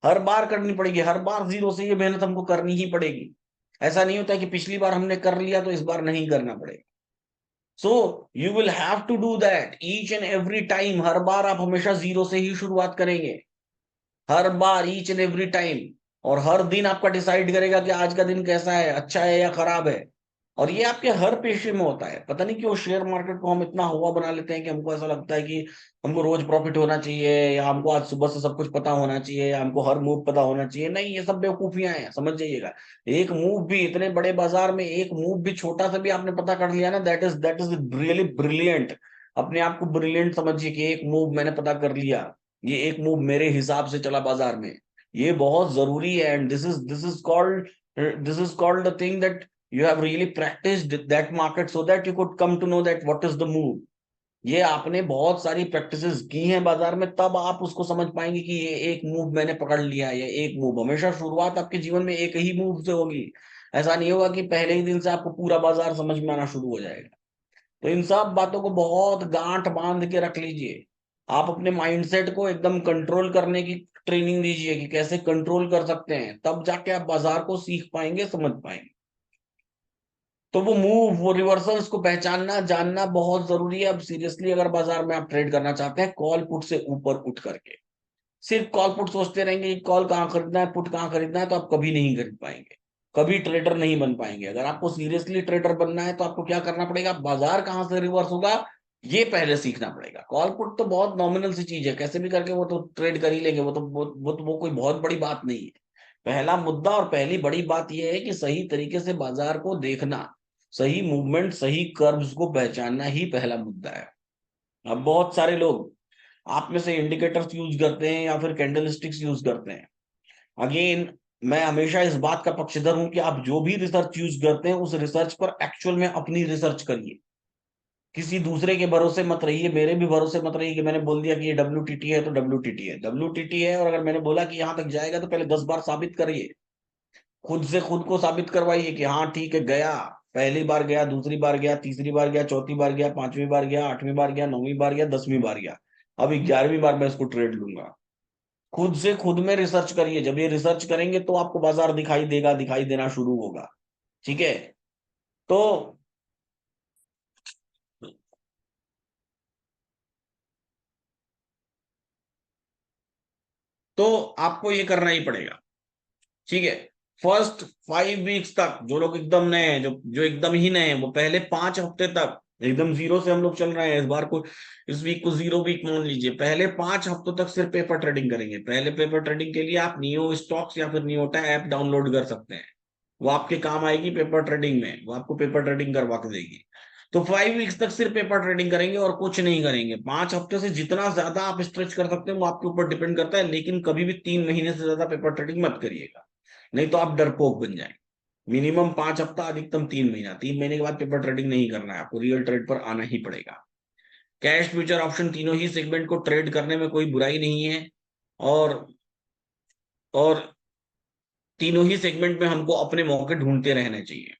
हर बार करनी पड़ेगी, हर बार जीरो से ये मेहनत हमको करनी ही पड़ेगी। ऐसा नहीं होता कि पिछली बार हमने कर लिया तो इस बार नहीं करना पड़ेगा। So you will have to do that each and every time. हर बार आप हमेशा जीरो से ही शुरुआत करेंगे, हर बार, ईच एंड एवरी टाइम। और हर दिन आपका डिसाइड करेगा कि आज का दिन कैसा है, अच्छा है या खराब है। और ये आपके हर पेशे में होता है। पता नहीं क्यों शेयर मार्केट को हम इतना हुआ बना लेते हैं कि हमको ऐसा लगता है कि हमको रोज प्रॉफिट होना चाहिए, या हमको आज सुबह से सब कुछ पता होना चाहिए, या हमको हर मूव पता होना चाहिए। नहीं, ये सब बेवकूफियां हैं, समझ जाइएगा। एक मूव भी, इतने बड़े बाजार में एक मूव भी छोटा सा भी आपने पता कर लिया ना, दैट इज रियली ब्रिलियंट। अपने आप को ब्रिलियंट समझिए कि एक मूव मैंने पता कर लिया, ये एक मूव मेरे हिसाब से चला बाजार में, ये बहुत जरूरी है। And this is called the thing that you have really practiced that market so that you could come to know that what is the move। ये आपने बहुत सारी प्रैक्टिसेस की हैं बाजार में, तब आप उसको समझ पाएंगे कि ये एक मूव मैंने पकड़ लिया है। ये एक मूव, हमेशा शुरुआत आपके जीवन में एक ही मूव से होगी। ऐसा नहीं होगा कि पहले ही दिन से आपको पूरा बाजार समझ में आना शुरू हो जाएगा। तो इन सब बातों को बहुत गांठ बांध के रख लीजिए। आप अपने माइंडसेट को एकदम कंट्रोल करने की ट्रेनिंग दीजिए कि कैसे कंट्रोल कर सकते हैं, तब जाके आप बाजार को सीख पाएंगे, समझ पाएंगे। तो वो मूव, वो रिवर्सल्स को पहचानना जानना बहुत जरूरी है। अब सीरियसली अगर बाजार में आप ट्रेड करना चाहते हैं कॉल पुट से ऊपर उठ करके, सिर्फ कॉल पुट सोचते रहेंगे कि कॉल कहाँ खरीदना है, पुट कहाँ खरीदना है, तो आप कभी नहीं खरीद पाएंगे, कभी ट्रेडर नहीं बन पाएंगे। अगर आपको सीरियसली ट्रेडर बनना है तो आपको क्या करना पड़ेगा, बाजार कहाँ से रिवर्स होगा ये पहले सीखना पड़ेगा। कॉल पुट तो बहुत नॉमिनल सी चीज है, कैसे भी करके वो तो ट्रेड कर ही लेंगे, वो कोई बहुत बड़ी बात नहीं है। पहला मुद्दा और पहली बड़ी बात यह है कि सही तरीके से बाजार को देखना, सही मूवमेंट, सही कर्व्स को पहचानना ही पहला मुद्दा है। अब बहुत सारे लोग आप में से इंडिकेटर्स यूज करते हैं या फिर कैंडल स्टिक्स यूज करते हैं। अगेन, मैं हमेशा इस बात का पक्षधर हूं कि आप जो भी रिसर्च यूज करते हैं उस रिसर्च पर एक्चुअल में अपनी रिसर्च करिए। किसी दूसरे के भरोसे मत रहिए, मेरे भी भरोसे मत रहिए कि मैंने बोल दिया कि ये WTT है तो WTT है, WTT है। और अगर मैंने बोला कि यहां तक जाएगा तो पहले 10 बार साबित करिए, खुद से खुद को साबित करवाइए कि हाँ ठीक है गया। पहली बार गया, दूसरी बार गया, तीसरी बार गया, चौथी बार गया, पांचवी बार गया, आठवीं बार गया, नौवीं बार गया, 10वीं बार गया, अब 11वीं बार मैं इसको ट्रेड लूंगा। खुद से खुद में रिसर्च करिए। जब ये रिसर्च करेंगे तो आपको बाजार दिखाई देगा, दिखाई देना शुरू होगा। ठीक है। तो आपको ये करना ही पड़ेगा। ठीक है। फर्स्ट 5 वीक्स तक जो लोग एकदम नए हैं, जो जो एकदम ही नए हैं, वो पहले 5 हफ्ते तक एकदम जीरो से हम लोग चल रहे हैं। इस बार को, इस वीक को जीरो वीक मान लीजिए। पहले 5 हफ्तों तक सिर्फ पेपर ट्रेडिंग करेंगे। पहले पेपर ट्रेडिंग के लिए आप नियो स्टॉक्स या फिर नियोटा ऐप डाउनलोड कर सकते हैं। वो आपके काम आएगी पेपर ट्रेडिंग में, वो आपको पेपर ट्रेडिंग करवा के देगी। तो 5 वीक्स तक सिर्फ पेपर ट्रेडिंग करेंगे और कुछ नहीं करेंगे। 5 हफ्ते से जितना ज्यादा आप स्ट्रेच कर सकते हैं वो आपके ऊपर डिपेंड करता है, लेकिन कभी भी 3 महीने से ज्यादा पेपर ट्रेडिंग मत करिएगा, नहीं तो आप डरपोक बन जाएंगे। मिनिमम 5 हफ्ता, अधिकतम 3 महीना। 3 महीने के बाद पेपर ट्रेडिंग नहीं करना है आपको, रियल ट्रेड पर आना ही पड़ेगा। कैश, फ्यूचर, ऑप्शन, तीनों ही सेगमेंट को ट्रेड करने में कोई बुराई नहीं है। और और तीनों ही सेगमेंट में हमको अपने मौके ढूंढते रहने चाहिए।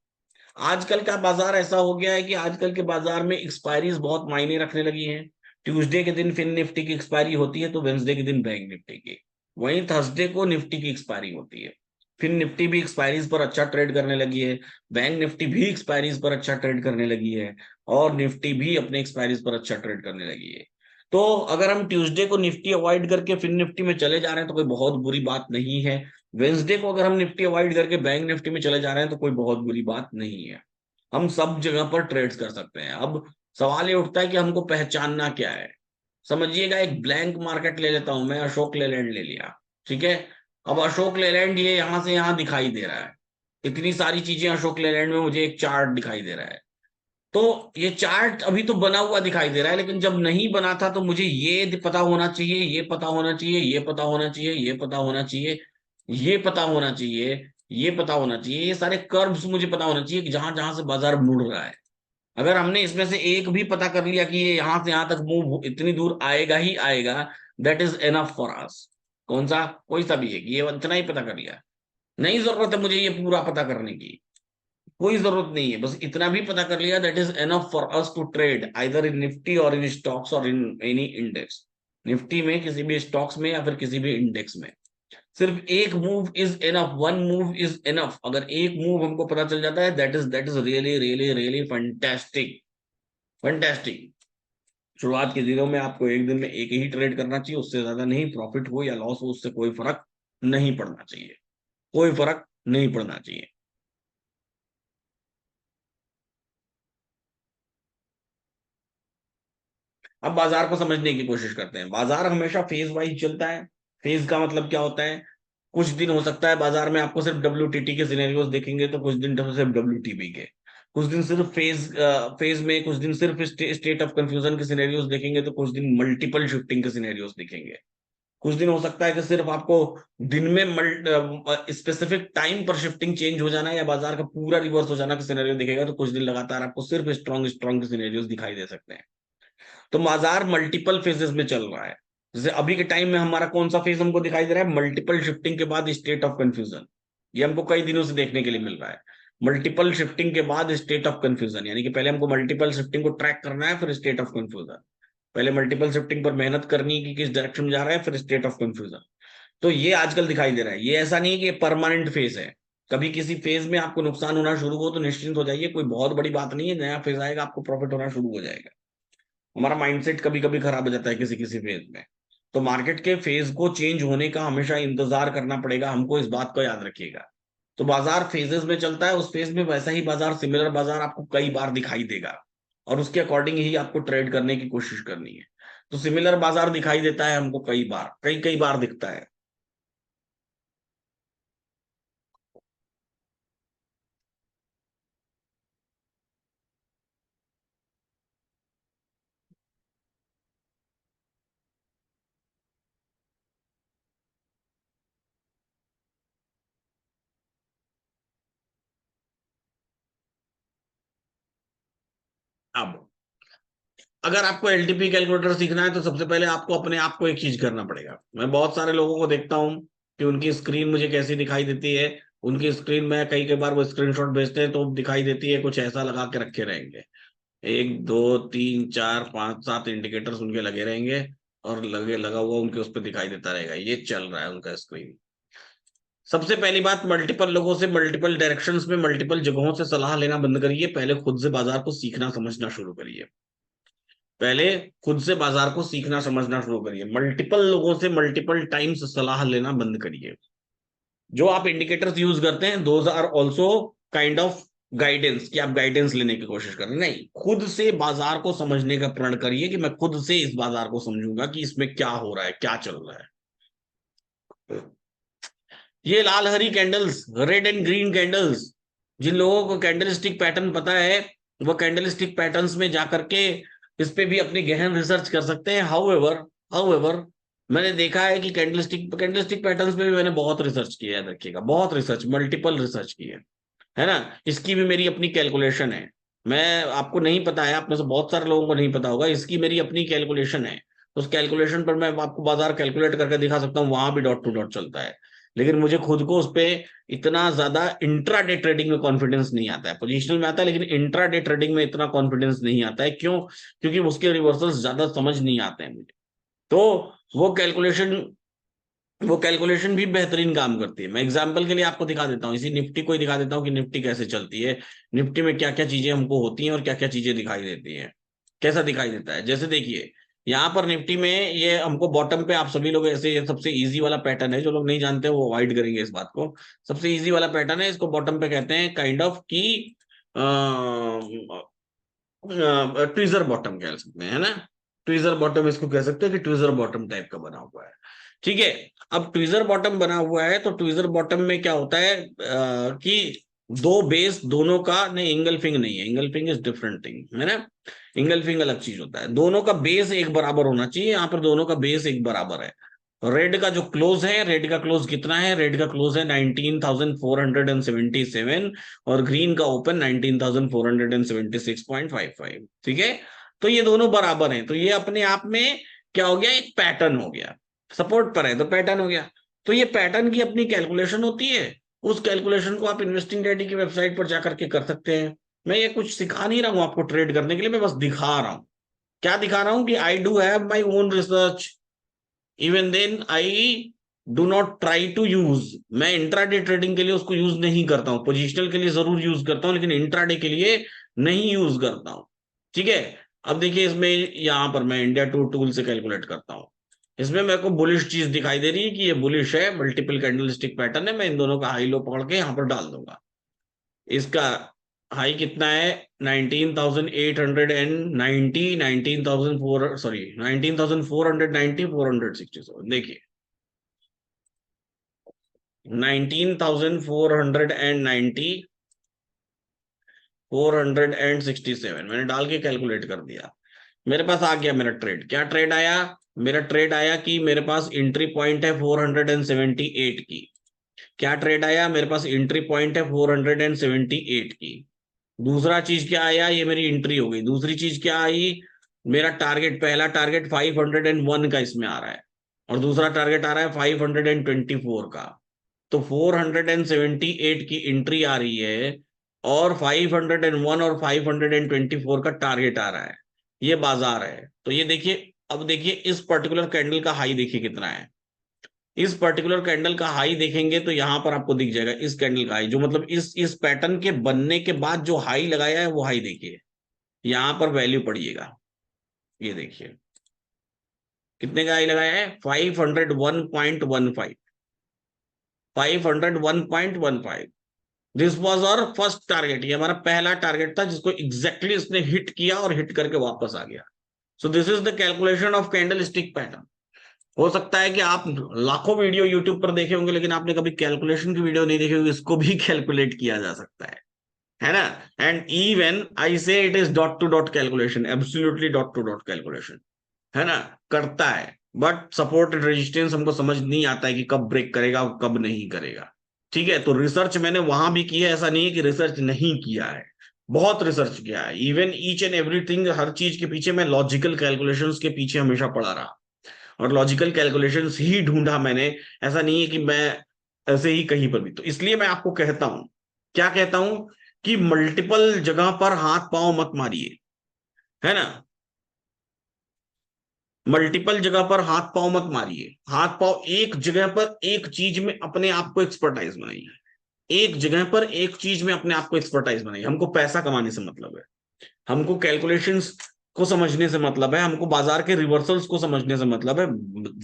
आजकल का बाजार ऐसा हो गया है कि आजकल के बाजार में एक्सपायरीज बहुत मायने रखने लगी हैं। ट्यूसडे के दिन फिन निफ्टी की एक्सपायरी होती है तो वेंसडे के दिन बैंक निफ्टी की, वहीं थर्सडे को निफ्टी की एक्सपायरी होती है। फिर निफ्टी भी एक्सपायरीज पर अच्छा ट्रेड करने लगी है, बैंक निफ्टी भी एक्सपायरीज पर अच्छा ट्रेड करने लगी है, और निफ्टी भी अपने एक्सपायरीज पर अच्छा ट्रेड करने लगी है। तो अगर हम ट्यूसडे को निफ्टी अवॉइड करके फिर निफ्टी में चले जा रहे हैं तो कोई बहुत बुरी बात नहीं है। वेंसडे को अगर हम निफ्टी अवॉइड करके बैंक निफ्टी में चले जा रहे हैं तो कोई बहुत बुरी बात नहीं है। हम सब जगह पर ट्रेड्स कर सकते हैं। अब सवाल ये उठता है कि हमको पहचानना क्या है। समझिएगा, एक ब्लैंक मार्केट ले लेता हूं मैं, अशोक लेलैंड ले लिया। ठीक है। अब अशोक लेलैंड ये यहां से यहां दिखाई दे रहा है, इतनी सारी चीजें अशोक लेलैंड में, मुझे एक चार्ट दिखाई दे रहा है। तो ये चार्ट अभी तो बना हुआ दिखाई दे रहा है, लेकिन जब नहीं बना था तो मुझे ये पता होना चाहिए, ये पता होना चाहिए, ये पता होना चाहिए, ये पता होना चाहिए, ये पता होना चाहिए, ये पता होना चाहिए, ये सारे कर्व्स मुझे पता होना चाहिए कि जहां जहां से बाजार मुड़ रहा है। अगर हमने इसमें से एक भी पता कर लिया कि ये यहां से यहां तक मूव इतनी दूर आएगा ही आएगा, दैट इज एनफ फॉर अस। कौन सा, कोई सा भी है कि ये इतना ही पता कर लिया, नहीं जरूरत है मुझे ये पूरा पता करने की। कोई जरूरत नहीं है, बस इतना भी पता कर लिया, that is enough for us to trade either in Nifty और इन स्टॉक्स और इन एनी इंडेक्स। निफ्टी में, किसी भी स्टॉक्स में, या फिर किसी भी इंडेक्स में सिर्फ एक move is enough, one move is enough. अगर एक मूव हमको पता चल जाता है, that is really really really fantastic, fantastic. शुरुआत के दिनों में आपको एक दिन में एक ही ट्रेड करना चाहिए, उससे ज्यादा नहीं। प्रॉफिट हो या लॉस हो, उससे कोई फर्क नहीं पड़ना चाहिए, कोई फर्क नहीं पड़ना चाहिए। अब बाजार को समझने की कोशिश करते हैं। बाजार हमेशा फेज वाइज चलता है। फेज का मतलब क्या होता है? कुछ दिन हो सकता है बाजार में आपको सिर्फ WTT के सिनेरियोज देखेंगे, तो कुछ दिन तो सिर्फ WTB के, कुछ दिन सिर्फ फेज में, कुछ दिन सिर्फ स्टेट ऑफ कंफ्यूजन के सिनेरियोज देखेंगे, तो कुछ दिन मल्टीपल शिफ्टिंग के सिनेरियोज दिखेंगे। कुछ दिन हो सकता है कि सिर्फ आपको दिन में स्पेसिफिक टाइम पर शिफ्टिंग चेंज हो जाना, या बाजार का पूरा रिवर्स हो जाना का सिनेरियो दिखेगा, तो कुछ दिन लगातार आपको सिर्फ स्ट्रॉन्ग स्ट्रॉन्ग के सिनेरियोज दिखाई दे सकते हैं। तो बाजार मल्टीपल फेजेस में चल रहा है। जैसे अभी के टाइम में हमारा कौन सा फेज हमको दिखाई दे रहा है? मल्टीपल शिफ्टिंग के बाद स्टेट ऑफ कंफ्यूजन। ये हमको कई दिनों से देखने के लिए मिल रहा है। मल्टीपल शिफ्टिंग के बाद स्टेट ऑफ कंफ्यूजन, यानी कि पहले हमको मल्टीपल शिफ्टिंग को ट्रैक करना है, फिर स्टेट ऑफ कंफ्यूजन। पहले मल्टीपल शिफ्टिंग पर मेहनत करनी है कि किस डायरेक्शन में जा रहा है, फिर स्टेट ऑफ कंफ्यूजन। तो ये आजकल दिखाई दे रहा है। ये ऐसा नहीं है कि परमानेंट फेज है। कभी किसी फेज में आपको नुकसान होना शुरू हो तो निश्चिंत हो जाइए, कोई बहुत बड़ी बात नहीं है। नया फेज आएगा, आपको प्रॉफिट होना शुरू हो जाएगा। हमारा माइंडसेट कभी कभी खराब हो जाता है किसी किसी फेज में। तो मार्केट के फेज को चेंज होने का हमेशा इंतजार करना पड़ेगा हमको, इस बात को याद रखिएगा। तो बाजार फेजेस में चलता है, उस फेज में वैसा ही बाजार, सिमिलर बाजार आपको कई बार दिखाई देगा, और उसके अकॉर्डिंग ही आपको ट्रेड करने की कोशिश करनी है। तो सिमिलर बाजार दिखाई देता है हमको कई बार, कई कई बार दिखता है। अब अगर आपको LTP कैलकुलेटर सीखना है, तो सबसे पहले आपको अपने आप को एक चीज करना पड़ेगा। मैं बहुत सारे लोगों को देखता हूँ कि उनकी स्क्रीन मुझे कैसी दिखाई देती है। उनकी स्क्रीन में कई कई बार वो स्क्रीनशॉट भेजते हैं, तो दिखाई देती है कुछ ऐसा, लगा के रखे रहेंगे। एक दो तीन चार पांच सात इंडिकेटर्स उनके लगे रहेंगे, और लगे लगा हुआ उनके उस पर दिखाई देता रहेगा, ये चल रहा है उनका स्क्रीन। सबसे पहली बात, मल्टीपल लोगों से, मल्टीपल डायरेक्शंस में, मल्टीपल जगहों से सलाह लेना बंद करिए। पहले खुद से बाजार को सीखना समझना शुरू करिए। पहले खुद से बाजार को सीखना समझना शुरू करिए। मल्टीपल लोगों से मल्टीपल टाइम्स सलाह लेना बंद करिए। जो आप इंडिकेटर्स यूज करते हैं, those are also kind of guidance, कि आप गाइडेंस लेने की कोशिश कर रहे हैं। नहीं, खुद से बाजार को समझने का प्रण करिए, कि मैं खुद से इस बाजार को समझूंगा कि इसमें क्या हो रहा है, क्या चल रहा है। ये लाल हरी candles, red and green candles, जिन लोगों को कैंडल स्टिक पैटर्न पता है, वो कैंडल स्टिक पैटर्न्स में जाकर के इस पे भी अपनी गहन रिसर्च कर सकते हैं। हाउएवर, हाउएवर, मैंने देखा है कि कैंडल स्टिक पैटर्न्स पे भी मैंने बहुत रिसर्च किया है, रखिएगा, बहुत रिसर्च, मल्टीपल रिसर्च की है ना। इसकी भी मेरी अपनी कैलकुलेशन है। मैं, आपको नहीं पता है, आप में से बहुत सारे लोगों को नहीं पता होगा, इसकी मेरी अपनी कैलकुलेशन है। उस कैलकुलेशन पर मैं आपको बाजार कैलकुलेट करके दिखा सकता हूँ, वहां भी डॉट टू डॉट चलता है। लेकिन मुझे खुद को उस पर इतना ज्यादा इंट्राडे ट्रेडिंग में कॉन्फिडेंस नहीं आता है। पोजिशनल में आता है, लेकिन इंट्राडे ट्रेडिंग में इतना कॉन्फिडेंस नहीं आता है। क्यों? क्योंकि उसके रिवर्सल्स ज्यादा समझ नहीं आते हैं मुझे। तो वो कैलकुलेशन वो कैलकुलेशन भी बेहतरीन काम करती है। मैं एग्जांपल के लिए आपको दिखा देता हूँ, इसी निफ्टी को ही दिखा देता हूँ कि निफ्टी कैसे चलती है। निफ्टी में क्या क्या चीजें हमको होती हैं और क्या क्या चीजें दिखाई देती हैं। कैसा दिखाई देता है, जैसे देखिए, यहाँ पर निफ्टी में ये हमको बॉटम पे, आप सभी लोग ऐसे, ये सबसे इजी वाला पैटर्न है, जो लोग नहीं जानते वो अवॉइड करेंगे इस बात को। सबसे इजी वाला पैटर्न है, इसको बॉटम पे कहते हैं काइंड ऑफ की ट्विजर बॉटम कह सकते हैं, है ना। ट्विजर बॉटम इसको कह सकते हैं, कि ट्विजर बॉटम टाइप का बना हुआ है। ठीक है। अब ट्विजर बॉटम बना हुआ है, तो ट्विजर बॉटम में क्या होता है कि दो बेस दोनों का, नहीं, इंगल्फिंग नहीं है, इंगल्फिंग इज डिफरेंट थिंग, है ना। इंगल्फिंग अलग चीज होता है। दोनों का बेस एक बराबर होना चाहिए, यहाँ पर दोनों का बेस एक बराबर है। रेड का जो क्लोज है, रेड का क्लोज कितना है? रेड का क्लोज है 19,477, और ग्रीन का ओपन 19,476.55। ठीक है। तो ये दोनों बराबर हैं, तो ये अपने आप में क्या हो गया? एक पैटर्न हो गया। सपोर्ट पर है तो पैटर्न हो गया। तो ये पैटर्न की अपनी कैलकुलेशन होती है, उस कैलकुलेशन को आप इन्वेस्टिंग डैडी की वेबसाइट पर जाकर के कर सकते हैं। मैं ये कुछ सिखा नहीं रहा हूं आपको ट्रेड करने के लिए, मैं बस दिखा रहा हूं। क्या दिखा रहा हूं कि I do have my own research, even then I do not try to use. मैं इंट्राडे ट्रेडिंग के लिए उसको यूज नहीं करता हूं, पोजिशनल के लिए जरूर यूज करता हूं, लेकिन इंट्राडे के लिए नहीं यूज करता हूं। ठीक है। अब देखिए इसमें यहां पर मैं इंडिया टू टूल से कैलकुलेट करता हूं। इसमें मेरे को बुलिश चीज दिखाई दे रही है कि ये बुलिश है, मल्टीपल कैंडलस्टिक पैटर्न है। मैं इन दोनों का हाई लो पकड़ के यहां पर डाल दूंगा। इसका हाई कितना है? 19,890, 19,400, सॉरी 19,490, 467। देखिए 19,490, 467 मैंने डाल के कैलकुलेट कर दिया। मेरे पास आ गया मेरा ट्रेड। क्या ट्रेड आया? मेरा ट्रेड आया कि मेरे पास एंट्री पॉइंट है 478 की। क्या ट्रेड आया? मेरे पास एंट्री पॉइंट है 478 की। दूसरा चीज क्या आया? ये मेरी एंट्री हो गई। दूसरी चीज क्या आई? मेरा टारगेट, पहला टारगेट 501 का इसमें आ रहा है, और दूसरा टारगेट आ रहा है 524 का। तो 478 की एंट्री आ रही है, और 501 और 524 का टारगेट आ रहा है। ये बाजार है। तो ये देखिए, अब देखिए इस पर्टिकुलर कैंडल का हाई देखिए कितना है। इस पर्टिकुलर कैंडल का हाई देखेंगे तो यहां पर आपको दिख जाएगा, इस कैंडल का हाई, जो मतलब इस पैटर्न के बनने के बाद जो हाई लगाया है वो हाई देखिए। यहां पर वैल्यू पड़िएगा, ये देखिए कितने का हाई लगाया है? 501.15, 501.15। This was our first target. ये हमारा पहला टारगेट था जिसको एग्जैक्टली इसने हिट किया और हिट करके वापस आ गया। So this is the calculation of candle stick pattern. हो सकता है कि आप लाखों वीडियो यूट्यूब पर देखे होंगे, लेकिन आपने कभी कैलकुलेशन की वीडियो नहीं देखी होगी। इसको भी कैलकुलेट किया जा सकता है ना? एंड इवन आई से it is dot to dot calculation, absolutely dot to dot calculation, है ना? करता है, बट सपोर्ट एंड रेजिस्टेंस हमको समझ नहीं आता है कि कब ब्रेक करेगा और कब नहीं करेगा। ठीक है। तो रिसर्च मैंने वहां भी की है, ऐसा नहीं है कि रिसर्च नहीं किया है, बहुत रिसर्च किया है। इवन ईच एंड एवरीथिंग, हर चीज के पीछे मैं लॉजिकल कैलकुलेशंस के पीछे हमेशा पड़ा रहा, और लॉजिकल कैलकुलेशंस ही ढूंढा मैंने। ऐसा नहीं है कि मैं ऐसे ही कहीं पर भी। तो इसलिए मैं आपको कहता हूं, क्या कहता हूं, कि मल्टीपल जगह पर हाथ पांव मत मारिए, है ना? मल्टीपल जगह पर हाथ पांव मत मारिए। हाथ पांव एक जगह पर एक चीज में अपने आप को एक्सपर्टाइज बनाइए। एक जगह पर एक चीज में अपने आप को एक्सपर्टाइज बनाइए। हमको पैसा कमाने से मतलब है, हमको कैलकुलेशंस को समझने से मतलब है, हमको बाजार के रिवर्सल्स को समझने से मतलब है।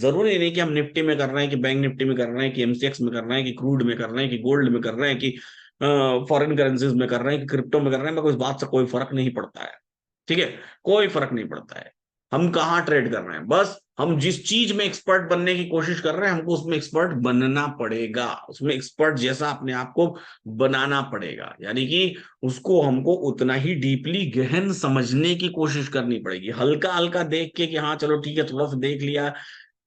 जरूरी नहीं कि हम निफ्टी में कर रहे हैं, कि बैंक निफ्टी में कर रहे हैं, कि एमसीएक्स में कर रहे हैं, कि क्रूड में कर रहे हैं, कि गोल्ड में कर रहे हैं, कि फॉरेन करेंसीज में कर रहे हैं, कि क्रिप्टो में कर रहे हैं। मेरे को इस बात से कोई फर्क नहीं पड़ता है। ठीक है। कोई फर्क नहीं पड़ता है हम कहाँ ट्रेड कर रहे हैं। बस हम जिस चीज में एक्सपर्ट बनने की कोशिश कर रहे हैं, हमको उसमें एक्सपर्ट बनना पड़ेगा, उसमें एक्सपर्ट जैसा अपने आप को बनाना पड़ेगा। यानी कि उसको हमको उतना ही डीपली गहन समझने की कोशिश करनी पड़ेगी। हल्का हल्का देख के कि हाँ चलो ठीक है, थोड़ा सा देख लिया,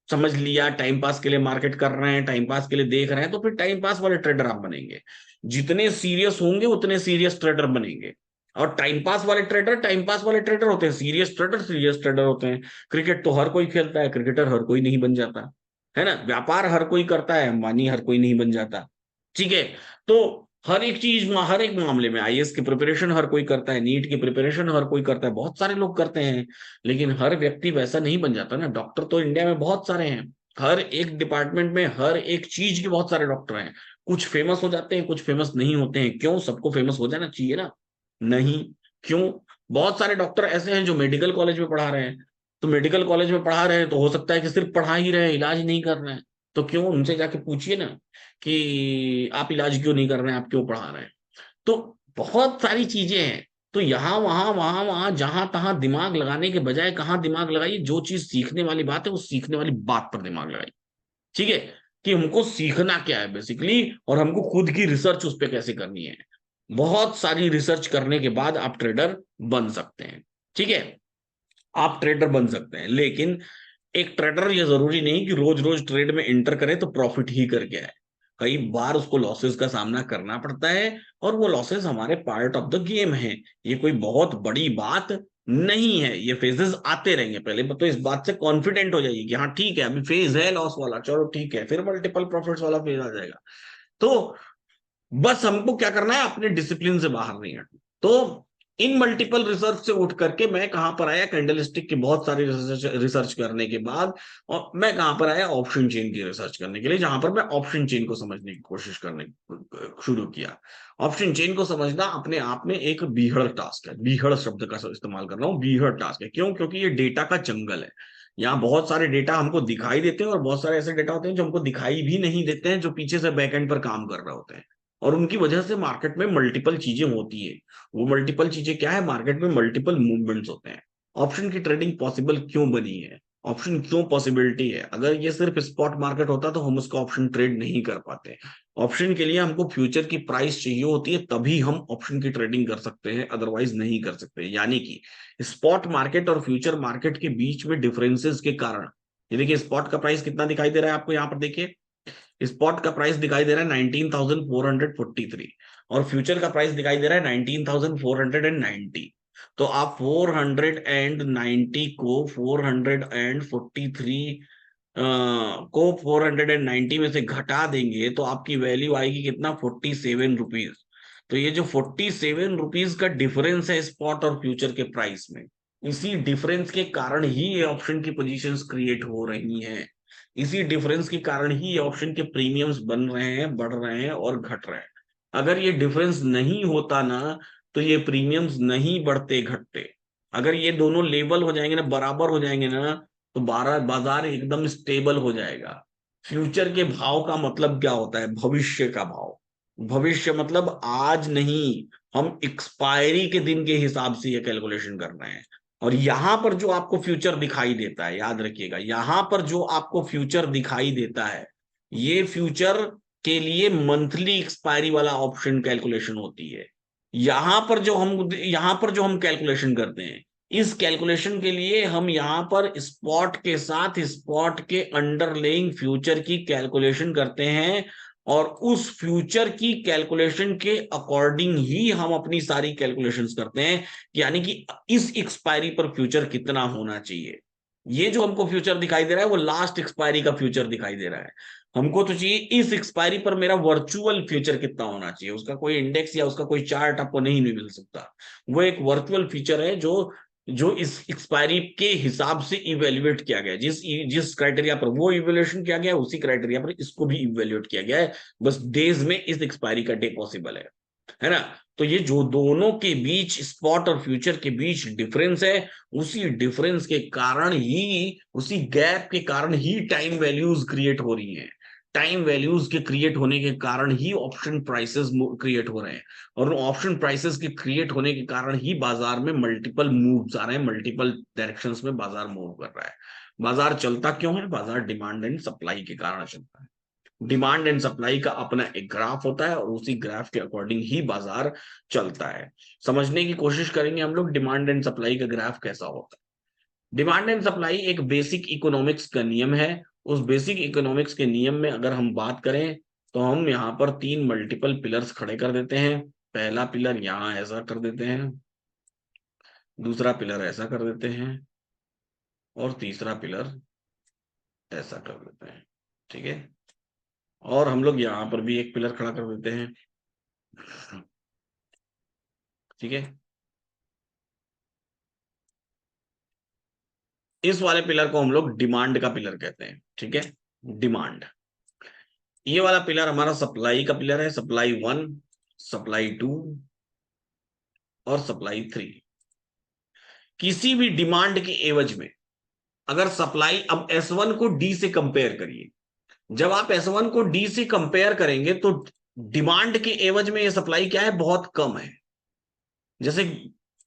समझ लिया, टाइम पास के लिए मार्केट कर रहे हैं, टाइम पास के लिए देख रहे हैं, तो फिर टाइम पास वाले ट्रेडर आप बनेंगे। जितने सीरियस होंगे उतने सीरियस ट्रेडर बनेंगे। और टाइम पास वाले ट्रेडर होते हैं, सीरियस ट्रेडर होते हैं। क्रिकेट तो हर कोई खेलता है, क्रिकेटर हर कोई नहीं बन जाता, है ना? व्यापार हर कोई करता है, अंबानी हर कोई नहीं बन जाता। ठीक है। तो हर एक चीज, हर एक मामले में आईएएस की प्रिपरेशन हर कोई करता है, नीट की प्रिपरेशन हर कोई करता है, बहुत सारे लोग करते हैं। लेकिन हर व्यक्ति वैसा नहीं बन जाता ना। डॉक्टर तो इंडिया में बहुत सारे हैं, हर एक डिपार्टमेंट में हर एक चीज के बहुत सारे डॉक्टर हैं। कुछ फेमस हो जाते हैं, कुछ फेमस नहीं होते हैं। क्यों? सबको फेमस हो जाना चाहिए ना? नहीं। क्यों? बहुत सारे डॉक्टर ऐसे हैं जो मेडिकल कॉलेज में पढ़ा रहे हैं। तो मेडिकल कॉलेज में पढ़ा रहे हैं तो हो सकता है कि सिर्फ पढ़ा ही रहे हैं, इलाज नहीं कर रहे हैं। तो क्यों? उनसे जाके पूछिए ना कि आप इलाज क्यों नहीं कर रहे हैं, आप क्यों पढ़ा रहे हैं? तो बहुत सारी चीजें हैं। तो यहाँ वहां जहां तहां दिमाग लगाने के बजाय कहाँ दिमाग लगाइए? जो चीज सीखने वाली बात है, उस सीखने वाली बात पर दिमाग लगाइए। ठीक है। कि हमको सीखना क्या है बेसिकली, और हमको खुद की रिसर्च उस पर कैसे करनी है। बहुत सारी रिसर्च करने के बाद आप ट्रेडर बन सकते हैं। ठीक है। आप ट्रेडर बन सकते हैं, लेकिन एक ट्रेडर ये जरूरी नहीं कि रोज रोज ट्रेड में एंटर करे तो प्रॉफिट ही करके आए। कई बार उसको लॉसेस का सामना करना पड़ता है, और वो लॉसेस हमारे पार्ट ऑफ द गेम है। ये कोई बहुत बड़ी बात नहीं है, ये फेजेस आते रहेंगे। पहले तो इस बात से कॉन्फिडेंट हो जाइए कि हाँ ठीक है, अभी फेज है लॉस वाला, चलो ठीक है, फिर मल्टीपल प्रॉफिट्स वाला फेज आ जाएगा। तो बस हमको क्या करना है, अपने डिसिप्लिन से बाहर नहीं हटना। तो इन मल्टीपल रिसर्च से उठ करके मैं कहां पर आया, कैंडलस्टिक की बहुत सारी रिसर्च करने के बाद, और मैं कहां पर आया, ऑप्शन चेन की रिसर्च करने के लिए, जहां पर मैं ऑप्शन चेन को समझने की कोशिश करने शुरू किया। ऑप्शन चेन को समझना अपने आप में एक बीहड़ टास्क है, बीहड़ शब्द का इस्तेमाल कर रहा हूँ, बीहड़ टास्क है। क्यों? क्योंकि ये डेटा का जंगल है। यहाँ बहुत सारे डेटा हमको दिखाई देते हैं, और बहुत सारे ऐसे डेटा होते हैं जो हमको दिखाई भी नहीं देते हैं, जो पीछे से बैकएंड पर काम कर रहे होते हैं, और उनकी वजह से मार्केट में मल्टीपल चीजें होती है। वो मल्टीपल चीजें क्या है, मार्केट में मल्टीपल मूवमेंट्स होते हैं। ऑप्शन की ट्रेडिंग पॉसिबल क्यों बनी है, ऑप्शन क्यों पॉसिबिलिटी है? अगर ये सिर्फ स्पॉट मार्केट होता तो हम उसका ऑप्शन ट्रेड नहीं कर पाते। ऑप्शन के लिए हमको फ्यूचर की प्राइस चाहिए होती है, तभी हम ऑप्शन की ट्रेडिंग कर सकते हैं, अदरवाइज नहीं कर सकते। यानी कि स्पॉट मार्केट और फ्यूचर मार्केट के बीच में डिफरेंसेस के कारण, ये देखिए स्पॉट का प्राइस कितना दिखाई दे रहा है आपको, यहाँ पर देखिए स्पॉट का प्राइस दिखाई दे रहा है 19,443, और फ्यूचर का प्राइस दिखाई दे रहा है 19,490। तो आप 490 को 443 को 490 में से घटा देंगे तो आपकी वैल्यू आएगी कितना, 47 रुपीज। तो ये जो 47 रुपीज का डिफरेंस है स्पॉट और फ्यूचर के प्राइस में, इसी डिफरेंस के कारण ही ये ऑप्शन की पोजीशंस क्रिएट हो रही हैं। इसी डिफरेंस के कारण ही ये ऑप्शन के प्रीमियम्स बन रहे हैं, बढ़ रहे हैं और घट रहे हैं। अगर ये डिफरेंस नहीं होता ना, तो ये प्रीमियम्स नहीं बढ़ते घटते। अगर ये दोनों लेवल हो जाएंगे ना, बराबर हो जाएंगे ना, तो बाजार एकदम स्टेबल हो जाएगा। फ्यूचर के भाव का मतलब क्या होता है, भविष्य का भाव। भविष्य मतलब आज नहीं, हम एक्सपायरी के दिन के हिसाब से ये कैलकुलेशन कर रहे हैं। और यहां पर जो आपको फ्यूचर दिखाई देता है, याद रखिएगा, यहां पर जो आपको फ्यूचर दिखाई देता है, ये फ्यूचर के लिए मंथली एक्सपायरी वाला ऑप्शन कैलकुलेशन होती है। यहां पर जो हम कैलकुलेशन करते हैं, इस कैलकुलेशन के लिए हम यहां पर स्पॉट के साथ स्पॉट के अंडरलेइंग फ्यूचर की कैलकुलेशन करते हैं, और उस फ्यूचर की कैलकुलेशन के अकॉर्डिंग ही हम अपनी सारी कैलकुलेशंस करते हैं। यानी कि इस एक्सपायरी पर फ्यूचर कितना होना चाहिए। ये जो हमको फ्यूचर दिखाई दे रहा है वो लास्ट एक्सपायरी का फ्यूचर दिखाई दे रहा है। हमको तो चाहिए इस एक्सपायरी पर मेरा वर्चुअल फ्यूचर कितना होना चाहिए। उसका कोई इंडेक्स या उसका कोई चार्ट आपको नहीं मिल सकता। वो एक वर्चुअल फीचर है जो जो इस एक्सपायरी के हिसाब से इवेल्युएट किया गया है। जिस जिस क्राइटेरिया पर वो इवेल्युएशन किया गया है, उसी क्राइटेरिया पर इसको भी इवेल्युएट किया गया है। बस डेज में इस एक्सपायरी का डे पॉसिबल है ना? तो ये जो दोनों के बीच, स्पॉट और फ्यूचर के बीच डिफरेंस है, उसी डिफरेंस के कारण ही, उसी गैप के कारण ही टाइम वैल्यूज क्रिएट हो रही हैं। टाइम वैल्यूज के क्रिएट होने के कारण ही ऑप्शन प्राइसेस क्रिएट हो रहे हैं, और ऑप्शन प्राइसेस के क्रिएट होने के कारण ही बाजार में मल्टीपल मूव्स आ रहे हैं, मल्टीपल डायरेक्शंस में बाजार मूव कर रहा है। बाजार चलता क्यों है? बाजार डिमांड एंड सप्लाई के कारण चलता है। डिमांड एंड सप्लाई का अपना एक ग्राफ होता है, और उसी ग्राफ के अकॉर्डिंग ही बाजार चलता है। समझने की कोशिश करेंगे हम लोग डिमांड एंड सप्लाई का ग्राफ कैसा होता है। डिमांड एंड सप्लाई एक बेसिक इकोनॉमिक्स का नियम है। उस बेसिक इकोनॉमिक्स के नियम में अगर हम बात करें, तो हम यहाँ पर तीन मल्टीपल पिलर्स खड़े कर देते हैं। पहला पिलर यहाँ ऐसा कर देते हैं, दूसरा पिलर ऐसा कर देते हैं, और तीसरा पिलर ऐसा कर देते हैं। ठीक है? और हम लोग यहाँ पर भी एक पिलर खड़ा कर देते हैं। ठीक है? इस वाले पिलर को हम लोग डिमांड का पिलर कहते हैं। ठीक है? डिमांड। ये वाला पिलर हमारा सप्लाई का पिलर है, सप्लाई 1, सप्लाई 2 और सप्लाई 3। किसी भी डिमांड के एवज में अगर सप्लाई, अब S1 को D से कंपेयर करिए। जब आप S1 को D से कंपेयर करेंगे तो डिमांड के एवज में ये सप्लाई क्या है, बहुत कम है। जैसे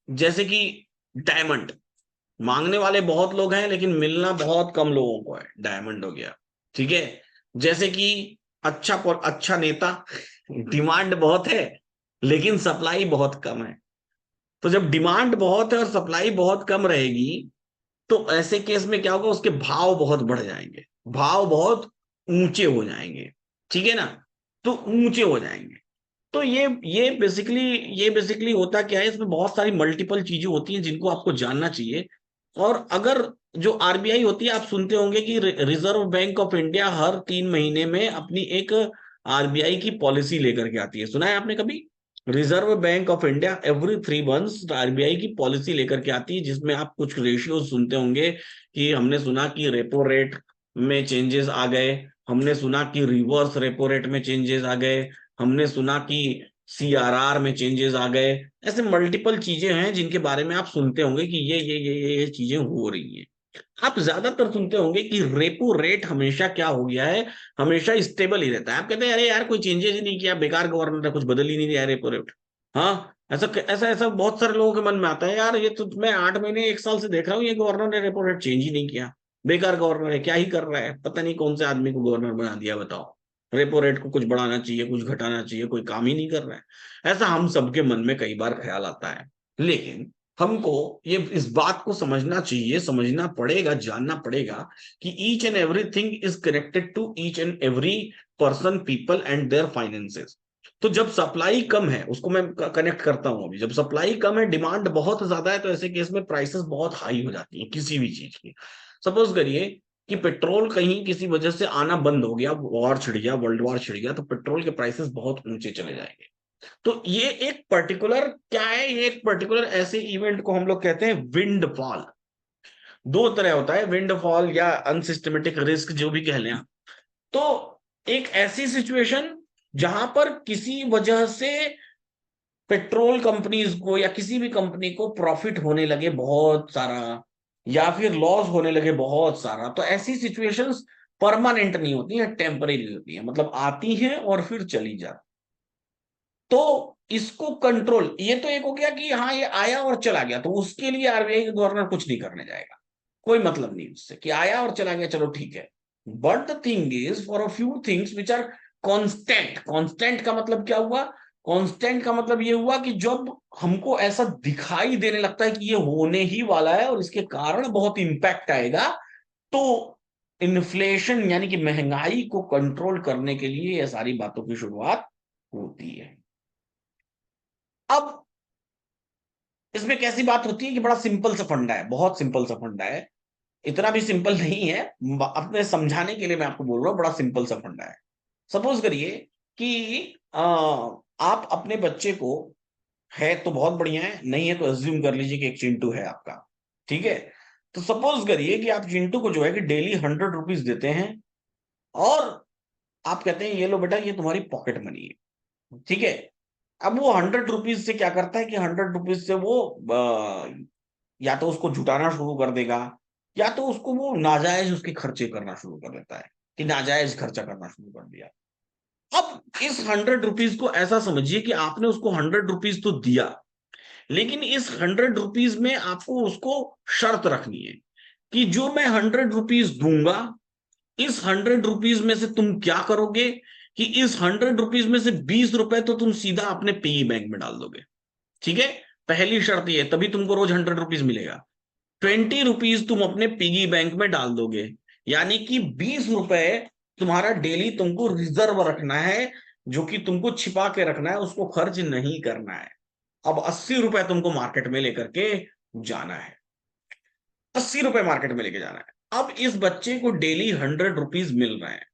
जैसे कि डायमंड, मांगने वाले बहुत लोग हैं लेकिन मिलना बहुत कम लोगों को है, डायमंड हो गया। ठीक है? जैसे कि अच्छा नेता, डिमांड बहुत है लेकिन सप्लाई बहुत कम है। तो जब डिमांड बहुत है और सप्लाई बहुत कम रहेगी, तो ऐसे केस में क्या होगा, उसके भाव बहुत बढ़ जाएंगे, भाव बहुत ऊंचे हो जाएंगे। ठीक है ना? तो ऊंचे हो जाएंगे। तो ये बेसिकली होता क्या है, इसमें बहुत सारी मल्टीपल चीजें होती हैं जिनको आपको जानना चाहिए। और अगर जो आरबीआई होती है, आप सुनते होंगे कि रिजर्व बैंक ऑफ इंडिया हर 3 महीने में अपनी एक आरबीआई की पॉलिसी लेकर के आती है। सुना है आपने कभी? Reserve bank of India every 3 months RBI की पॉलिसी लेकर के आती है, जिसमें आप कुछ रेशियो सुनते होंगे कि हमने सुना कि रेपो रेट में चेंजेस आ गए, हमने सुना कि रिवर्स रेपो रेट में चेंजेस आ गए, हमने सुना कि सीआरआर में चेंजेस आ गए। ऐसे मल्टीपल चीजें हैं जिनके बारे में आप सुनते होंगे कि ये चीजें हो रही हैं। आप ज्यादातर सुनते होंगे कि रेपो रेट हमेशा क्या हो गया है, हमेशा स्टेबल ही रहता है। आप कहते हैं अरे यार कोई चेंजेस ही नहीं किया, बेकार गवर्नमेंट है, कुछ बदल ही नहीं दिया रेपो रेट। हाँ, ऐसा ऐसा ऐसा बहुत सारे लोगों के मन में आता है, यार ये तो मैं 8 महीने 1 साल से देख रहा हूँ, ये गवर्नर ने रेपो रेट चेंज ही नहीं किया, बेकार गवर्नर है, क्या ही कर रहा है, पता नहीं कौन से आदमी को गवर्नर बना दिया, बताओ। रेपो रेट को कुछ बढ़ाना चाहिए, कुछ घटाना चाहिए, कोई काम ही नहीं कर रहा है। ऐसा हम सबके मन में कई बार ख्याल आता है। लेकिन हमको ये इस बात को समझना चाहिए, समझना पड़ेगा, जानना पड़ेगा कि each and everything is connected to each and every person, people and their finances. तो जब सप्लाई कम है, उसको मैं कनेक्ट करता हूं अभी, जब सप्लाई कम है, डिमांड बहुत ज्यादा है, तो ऐसे केस में प्राइसेस बहुत हाई हो जाती है किसी भी चीज की। सपोज करिए कि पेट्रोल कहीं किसी वजह से आना बंद हो गया, वॉर छिड़ गया, वर्ल्ड वॉर छिड़ गया, तो पेट्रोल के प्राइसेस बहुत ऊंचे चले जाएंगे। तो ये एक पर्टिकुलर क्या है, ये एक पर्टिकुलर ऐसे इवेंट को हम लोग कहते हैं विंड फॉल। दो तरह होता है, विंड फॉल या अनसिस्टमेटिक रिस्क, जो भी कह लें आप। तो एक ऐसी सिचुएशन जहां पर किसी वजह से पेट्रोल कंपनीज को या किसी भी कंपनी को प्रॉफिट होने लगे बहुत सारा, या फिर लॉस होने लगे बहुत सारा, तो ऐसी सिचुएशंस परमानेंट नहीं होती है, टेम्परेरी होती है, मतलब आती हैं और फिर चली जाती। तो इसको कंट्रोल, ये तो एक हो गया कि हाँ ये आया और चला गया, तो उसके लिए आरबीआई का गवर्नर कुछ नहीं करने जाएगा, कोई मतलब नहीं उससे कि आया और चला गया, चलो ठीक है। But the thing is for a few things which are constant. Constant का मतलब क्या हुआ? कांस्टेंट का मतलब ये हुआ कि जब हमको ऐसा दिखाई देने लगता है कि ये होने ही वाला है और इसके कारण बहुत इंपैक्ट आएगा, तो इन्फ्लेशन यानी कि महंगाई को कंट्रोल करने के लिए ये सारी बातों की शुरुआत होती है। अब इसमें कैसी बात होती है कि बड़ा सिंपल सा फंडा है, बहुत सिंपल सा फंडा है, इतना भी सिंपल नहीं है, अपने समझाने के लिए मैं आपको बोल रहा हूं, बड़ा सिंपल सा फंडा है। सपोज करिए कि आप अपने बच्चे को, है तो बहुत बढ़िया है, नहीं है तो अज्यूम कर लीजिए कि एक चिंटू है आपका, ठीक है। तो सपोज करिए कि आप चिंटू को जो है कि डेली 100 रुपीज देते हैं, और आप कहते हैं ये लो बेटा, ये तुम्हारी पॉकेट मनी है, ठीक है। अब वो 100 रुपीज से क्या करता है कि 100 रुपीज से वो या तो उसको जुटाना शुरू कर देगा, या तो उसको वो नाजायज उसके खर्चे करना शुरू कर देता है, कि नाजायज खर्चा करना शुरू कर दिया। अब इस 100 रुपीज को ऐसा समझिए कि आपने उसको 100 रुपीज तो दिया, लेकिन इस 100 रुपीज में आपको उसको शर्त रखनी है कि जो मैं 100 रुपीज दूंगा, इस 100 रुपीज में से तुम क्या करोगे कि इस 100 रुपीज में से 20 रुपए तो तुम सीधा अपने पिगी बैंक में डाल दोगे, ठीक है। पहली शर्त ये, तभी तुमको रोज 100 रुपीज मिलेगा। 20 रुपीज तुम अपने पिगी बैंक में डाल दोगे, यानी कि 20 रुपए तुम्हारा डेली तुमको रिजर्व रखना है, जो कि तुमको छिपा के रखना है, उसको खर्च नहीं करना है। अब 80 रुपए तुमको मार्केट में लेकर के जाना है, 80 रुपए मार्केट में लेके जाना है। अब इस बच्चे को डेली 100 रुपीज मिल रहे हैं।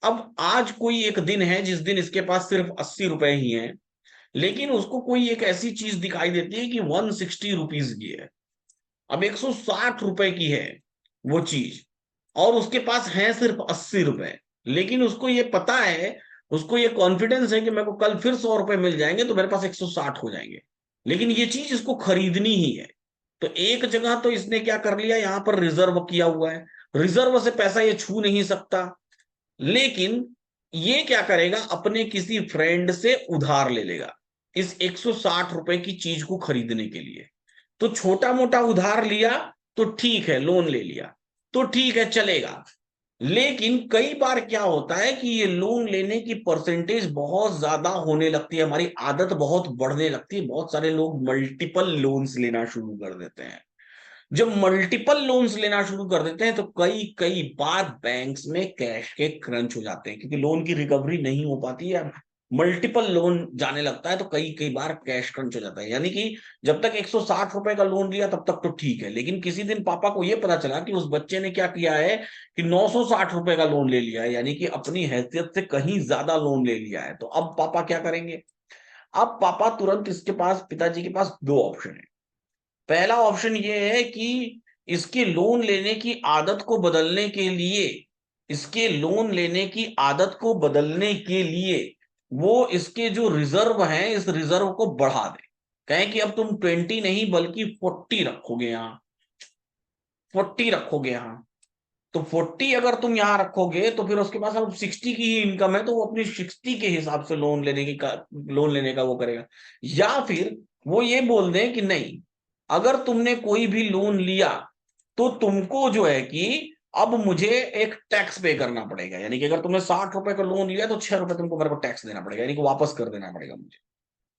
अब आज कोई एक दिन है जिस दिन इसके पास सिर्फ 80 रुपए ही हैं, लेकिन उसको कोई एक ऐसी चीज दिखाई देती है कि 160 रुपीज की है, अब 160 रुपए की है वो चीज, और उसके पास है सिर्फ 80 रुपए। लेकिन उसको ये पता है, उसको ये कॉन्फिडेंस है कि मेरे को कल फिर 100 रुपए मिल जाएंगे, तो मेरे पास 160 हो जाएंगे, लेकिन ये चीज इसको खरीदनी ही है। तो एक जगह तो इसने क्या कर लिया, यहां पर रिजर्व किया हुआ है, रिजर्व से पैसा ये छू नहीं सकता, लेकिन ये क्या करेगा, अपने किसी फ्रेंड से उधार ले लेगा इस 160 रुपए की चीज को खरीदने के लिए। तो छोटा मोटा उधार लिया तो ठीक है, लोन ले लिया तो ठीक है, चलेगा। लेकिन कई बार क्या होता है कि ये लोन लेने की परसेंटेज बहुत ज्यादा होने लगती है, हमारी आदत बहुत बढ़ने लगती है, बहुत सारे लोग मल्टीपल लोन्स लेना शुरू कर देते हैं। जब मल्टीपल लोन्स लेना शुरू कर देते हैं, तो कई कई बार बैंक्स में कैश के क्रंच हो जाते हैं, क्योंकि लोन की रिकवरी नहीं हो पाती है। मल्टीपल लोन जाने लगता है तो कई कई बार कैश क्रंच हो जाता है। यानी कि जब तक 160 रुपए का लोन लिया तब तक तो ठीक है, लेकिन किसी दिन पापा को यह पता चला कि उस बच्चे ने क्या किया है कि 960 रुपए का लोन ले लिया है, यानी कि अपनी हैसियत से कहीं ज्यादा लोन ले लिया है। तो अब पापा क्या करेंगे? अब पापा तुरंत इसके पास, पिताजी के पास दो ऑप्शन है। पहला ऑप्शन ये है कि इसके लोन लेने की आदत को बदलने के लिए, इसके लोन लेने की आदत को बदलने के लिए वो इसके जो रिजर्व हैं इस रिजर्व को बढ़ा दे। कहें कि अब तुम 20 नहीं बल्कि 40 रखोगे यहां, 40 रखोगे यहां। तो 40 अगर तुम यहां रखोगे तो फिर उसके पास अब 60 की ही इनकम है, तो वो अपनी 60 के हिसाब से लोन लेने का वो करेगा। या फिर वो ये बोल दें कि नहीं, अगर तुमने कोई भी लोन लिया तो तुमको जो है कि अब मुझे एक टैक्स पे करना पड़ेगा। यानी कि अगर तुमने 60 रुपए का लोन लिया तो 6 रुपए तुमको मेरे को टैक्स देना पड़ेगा, यानी कि वापस कर देना पड़ेगा मुझे।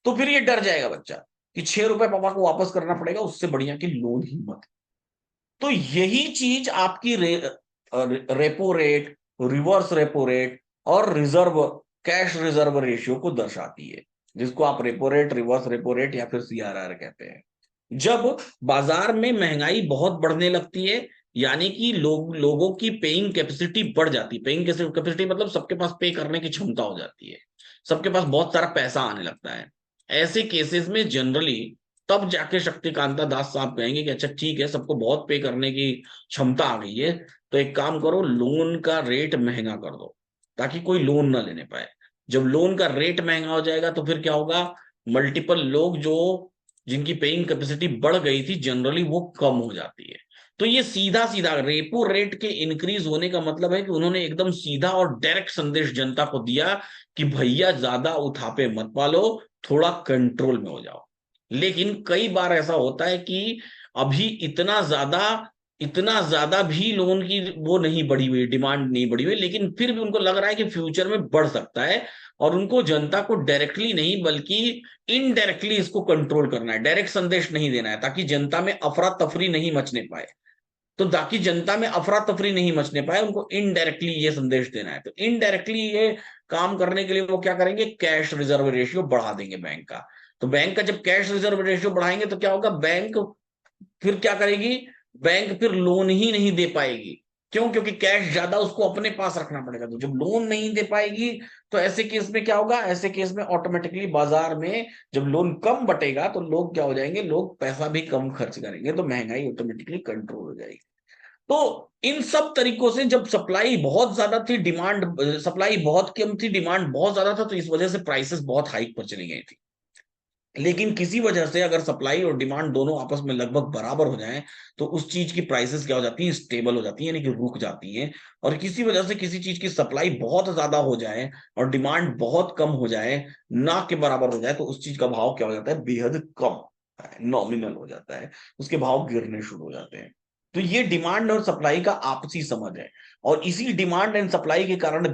तो फिर ये डर जाएगा बच्चा कि 6 रुपए पापा को वापस करना पड़ेगा, उससे बढ़िया कि लोन ही मत। तो यही चीज आपकी repo rate, reverse repo rate और रिजर्व, कैश रिजर्व रेशियो को दर्शाती है, जिसको आप repo rate, reverse repo rate या फिर सीआरआर कहते हैं। जब बाजार में महंगाई बहुत बढ़ने लगती है, यानी कि लोगों की पेइंग कैपेसिटी बढ़ जाती है। पेइंग कैपेसिटी मतलब सबके पास पे करने की क्षमता हो जाती है, सबके पास बहुत सारा पैसा आने लगता है। ऐसे केसेस में जनरली तब जाके शक्तिकांता दास साहब कहेंगे कि अच्छा ठीक है, सबको बहुत पे करने की क्षमता आ गई है, तो एक काम करो, लोन का रेट महंगा कर दो ताकि कोई लोन ना लेने पाए। जब लोन का रेट महंगा हो जाएगा तो फिर क्या होगा, मल्टीपल लोग जो, जिनकी पेइंग कैपेसिटी बढ़ गई थी जनरली, वो कम हो जाती है। तो ये सीधा सीधा रेपो रेट के इंक्रीज होने का मतलब है कि उन्होंने एकदम सीधा और डायरेक्ट संदेश जनता को दिया कि भैया ज्यादा उठापे मत पालो, थोड़ा कंट्रोल में हो जाओ। लेकिन कई बार ऐसा होता है कि अभी इतना ज्यादा भी लोन की वो नहीं बढ़ी हुई, डिमांड नहीं बढ़ी हुई, लेकिन फिर भी उनको लग रहा है कि फ्यूचर में बढ़ सकता है। और उनको जनता को डायरेक्टली नहीं बल्कि इनडायरेक्टली इसको कंट्रोल करना है, डायरेक्ट संदेश नहीं देना है, ताकि जनता में अफरा तफरी नहीं मचने पाए। तो ताकि जनता में अफरा तफरी नहीं मचने पाए, उनको इनडायरेक्टली ये संदेश देना है। तो इनडायरेक्टली ये काम करने के लिए वो क्या करेंगे, कैश रिजर्व रेशियो बढ़ा देंगे बैंक का। तो बैंक का जब कैश रिजर्व रेशियो बढ़ाएंगे तो क्या होगा, बैंक फिर क्या करेगी, बैंक फिर लोन ही नहीं दे पाएगी। क्यों? क्योंकि कैश ज्यादा उसको अपने पास रखना पड़ेगा। तो जब लोन नहीं दे पाएगी तो ऐसे केस में क्या होगा, ऐसे केस में ऑटोमेटिकली बाजार में जब लोन कम बटेगा तो लोग क्या हो जाएंगे, लोग पैसा भी कम खर्च करेंगे, तो महंगाई ऑटोमेटिकली कंट्रोल हो जाएगी। तो इन सब तरीकों से जब सप्लाई बहुत ज्यादा थी, डिमांड, सप्लाई बहुत कम थी, डिमांड बहुत ज्यादा था, तो इस वजह से प्राइसेस बहुत हाइक पर चली गई थी। लेकिन किसी वजह से अगर सप्लाई और डिमांड दोनों आपस में लगभग बराबर हो जाएं तो उस चीज की प्राइसेस क्या हो जाती हैं, स्टेबल हो जाती हैं, यानी कि रुक जाती हैं। और किसी वजह से किसी चीज की सप्लाई बहुत ज्यादा हो जाए और डिमांड बहुत कम हो जाए, ना के बराबर हो जाए, तो उस चीज का भाव क्या हो जाता है, बेहद कम, नॉमिनल हो जाता है, उसके भाव गिरने शुरू हो जाते हैं। तो ये डिमांड और सप्लाई का आपसी समझ है। और इसी डिमांड एंड सप्लाई के कारण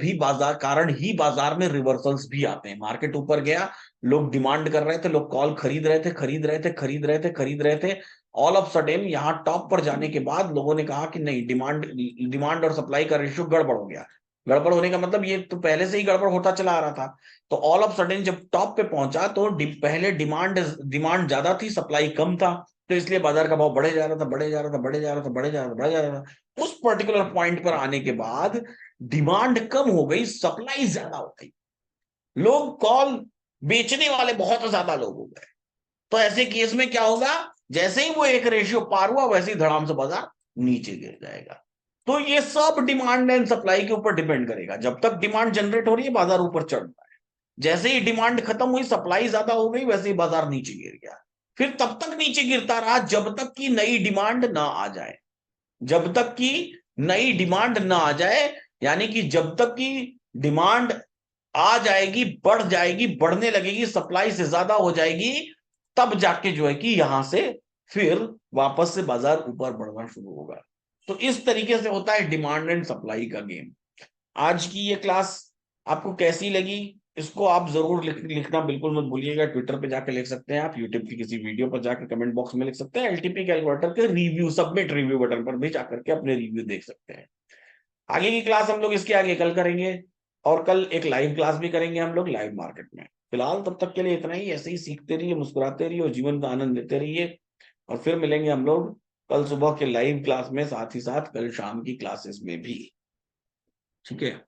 ही बाजार में रिवर्सल्स भी आते हैं। मार्केट ऊपर गया, लोग डिमांड कर रहे थे, लोग कॉल खरीद रहे थे, खरीद रहे थे। ऑल ऑफ सडन यहाँ टॉप पर जाने के बाद लोगों ने कहा कि नहीं, डिमांड डिमांड और सप्लाई का रेशियो गड़बड़ हो गया। गड़बड़ होने का मतलब ये तो पहले से ही गड़बड़ होता चला आ रहा था। तो ऑल ऑफ सडन जब टॉप पे पहुंचा तो पहले डिमांड डिमांड ज्यादा थी, सप्लाई कम था, तो इसलिए बाजार का भाव बढ़े जा रहा था, बढ़े जा रहा था, बढ़े जा रहा था, बढ़े जा रहा था, बढ़े जा रहा था। उस पर्टिकुलर पॉइंट पर आने के बाद डिमांड कम हो गई, सप्लाई ज्यादा हो गई, लोग कॉल बेचने वाले बहुत ज्यादा लोग हो गए। तो ऐसे केस में क्या होगा, जैसे ही वो एक रेशियो पार हुआ वैसे ही धड़ाम से बाजार नीचे गिर जाएगा। तो ये सब डिमांड एंड सप्लाई के ऊपर डिपेंड करेगा। जब तक डिमांड जनरेट हो रही है बाजार ऊपर चढ़ रहा है, जैसे ही डिमांड खत्म हुई, सप्लाई ज्यादा हो गई, वैसे ही बाजार नीचे गिर गया। फिर तब तक नीचे गिरता रहा जब तक कि नई डिमांड ना आ जाए, जब तक कि नई डिमांड ना आ जाए, यानी कि जब तक कि डिमांड आ जाएगी, बढ़ जाएगी, बढ़ने लगेगी, सप्लाई से ज्यादा हो जाएगी, तब जाके जो है कि यहां से फिर वापस से बाजार ऊपर बढ़ना शुरू होगा। तो इस तरीके से होता है डिमांड एंड सप्लाई का गेम। आज की ये क्लास आपको कैसी लगी, इसको आप जरूर लिखना बिल्कुल मत भूलिएगा। ट्विटर पे जाकर लिख सकते हैं, आप यूट्यूब की किसी वीडियो पर जाकर कमेंट बॉक्स में लिख सकते हैं, एलटीपी कैलकुलेटर के रिव्यू, सबमिट रिव्यू बटन पर भी जाकर के अपने रिव्यू देख सकते हैं। आगे की क्लास हम लोग इसके आगे कल करेंगे। और कल एक लाइव क्लास भी करेंगे हम लोग लाइव मार्केट में। फिलहाल तब तक के लिए इतना ही, ऐसे ही सीखते रहिए, मुस्कुराते रहिए और जीवन का आनंद लेते रहिए। और फिर मिलेंगे हम लोग कल सुबह के लाइव क्लास में, साथ ही साथ कल शाम की क्लासेस में भी। ठीक है।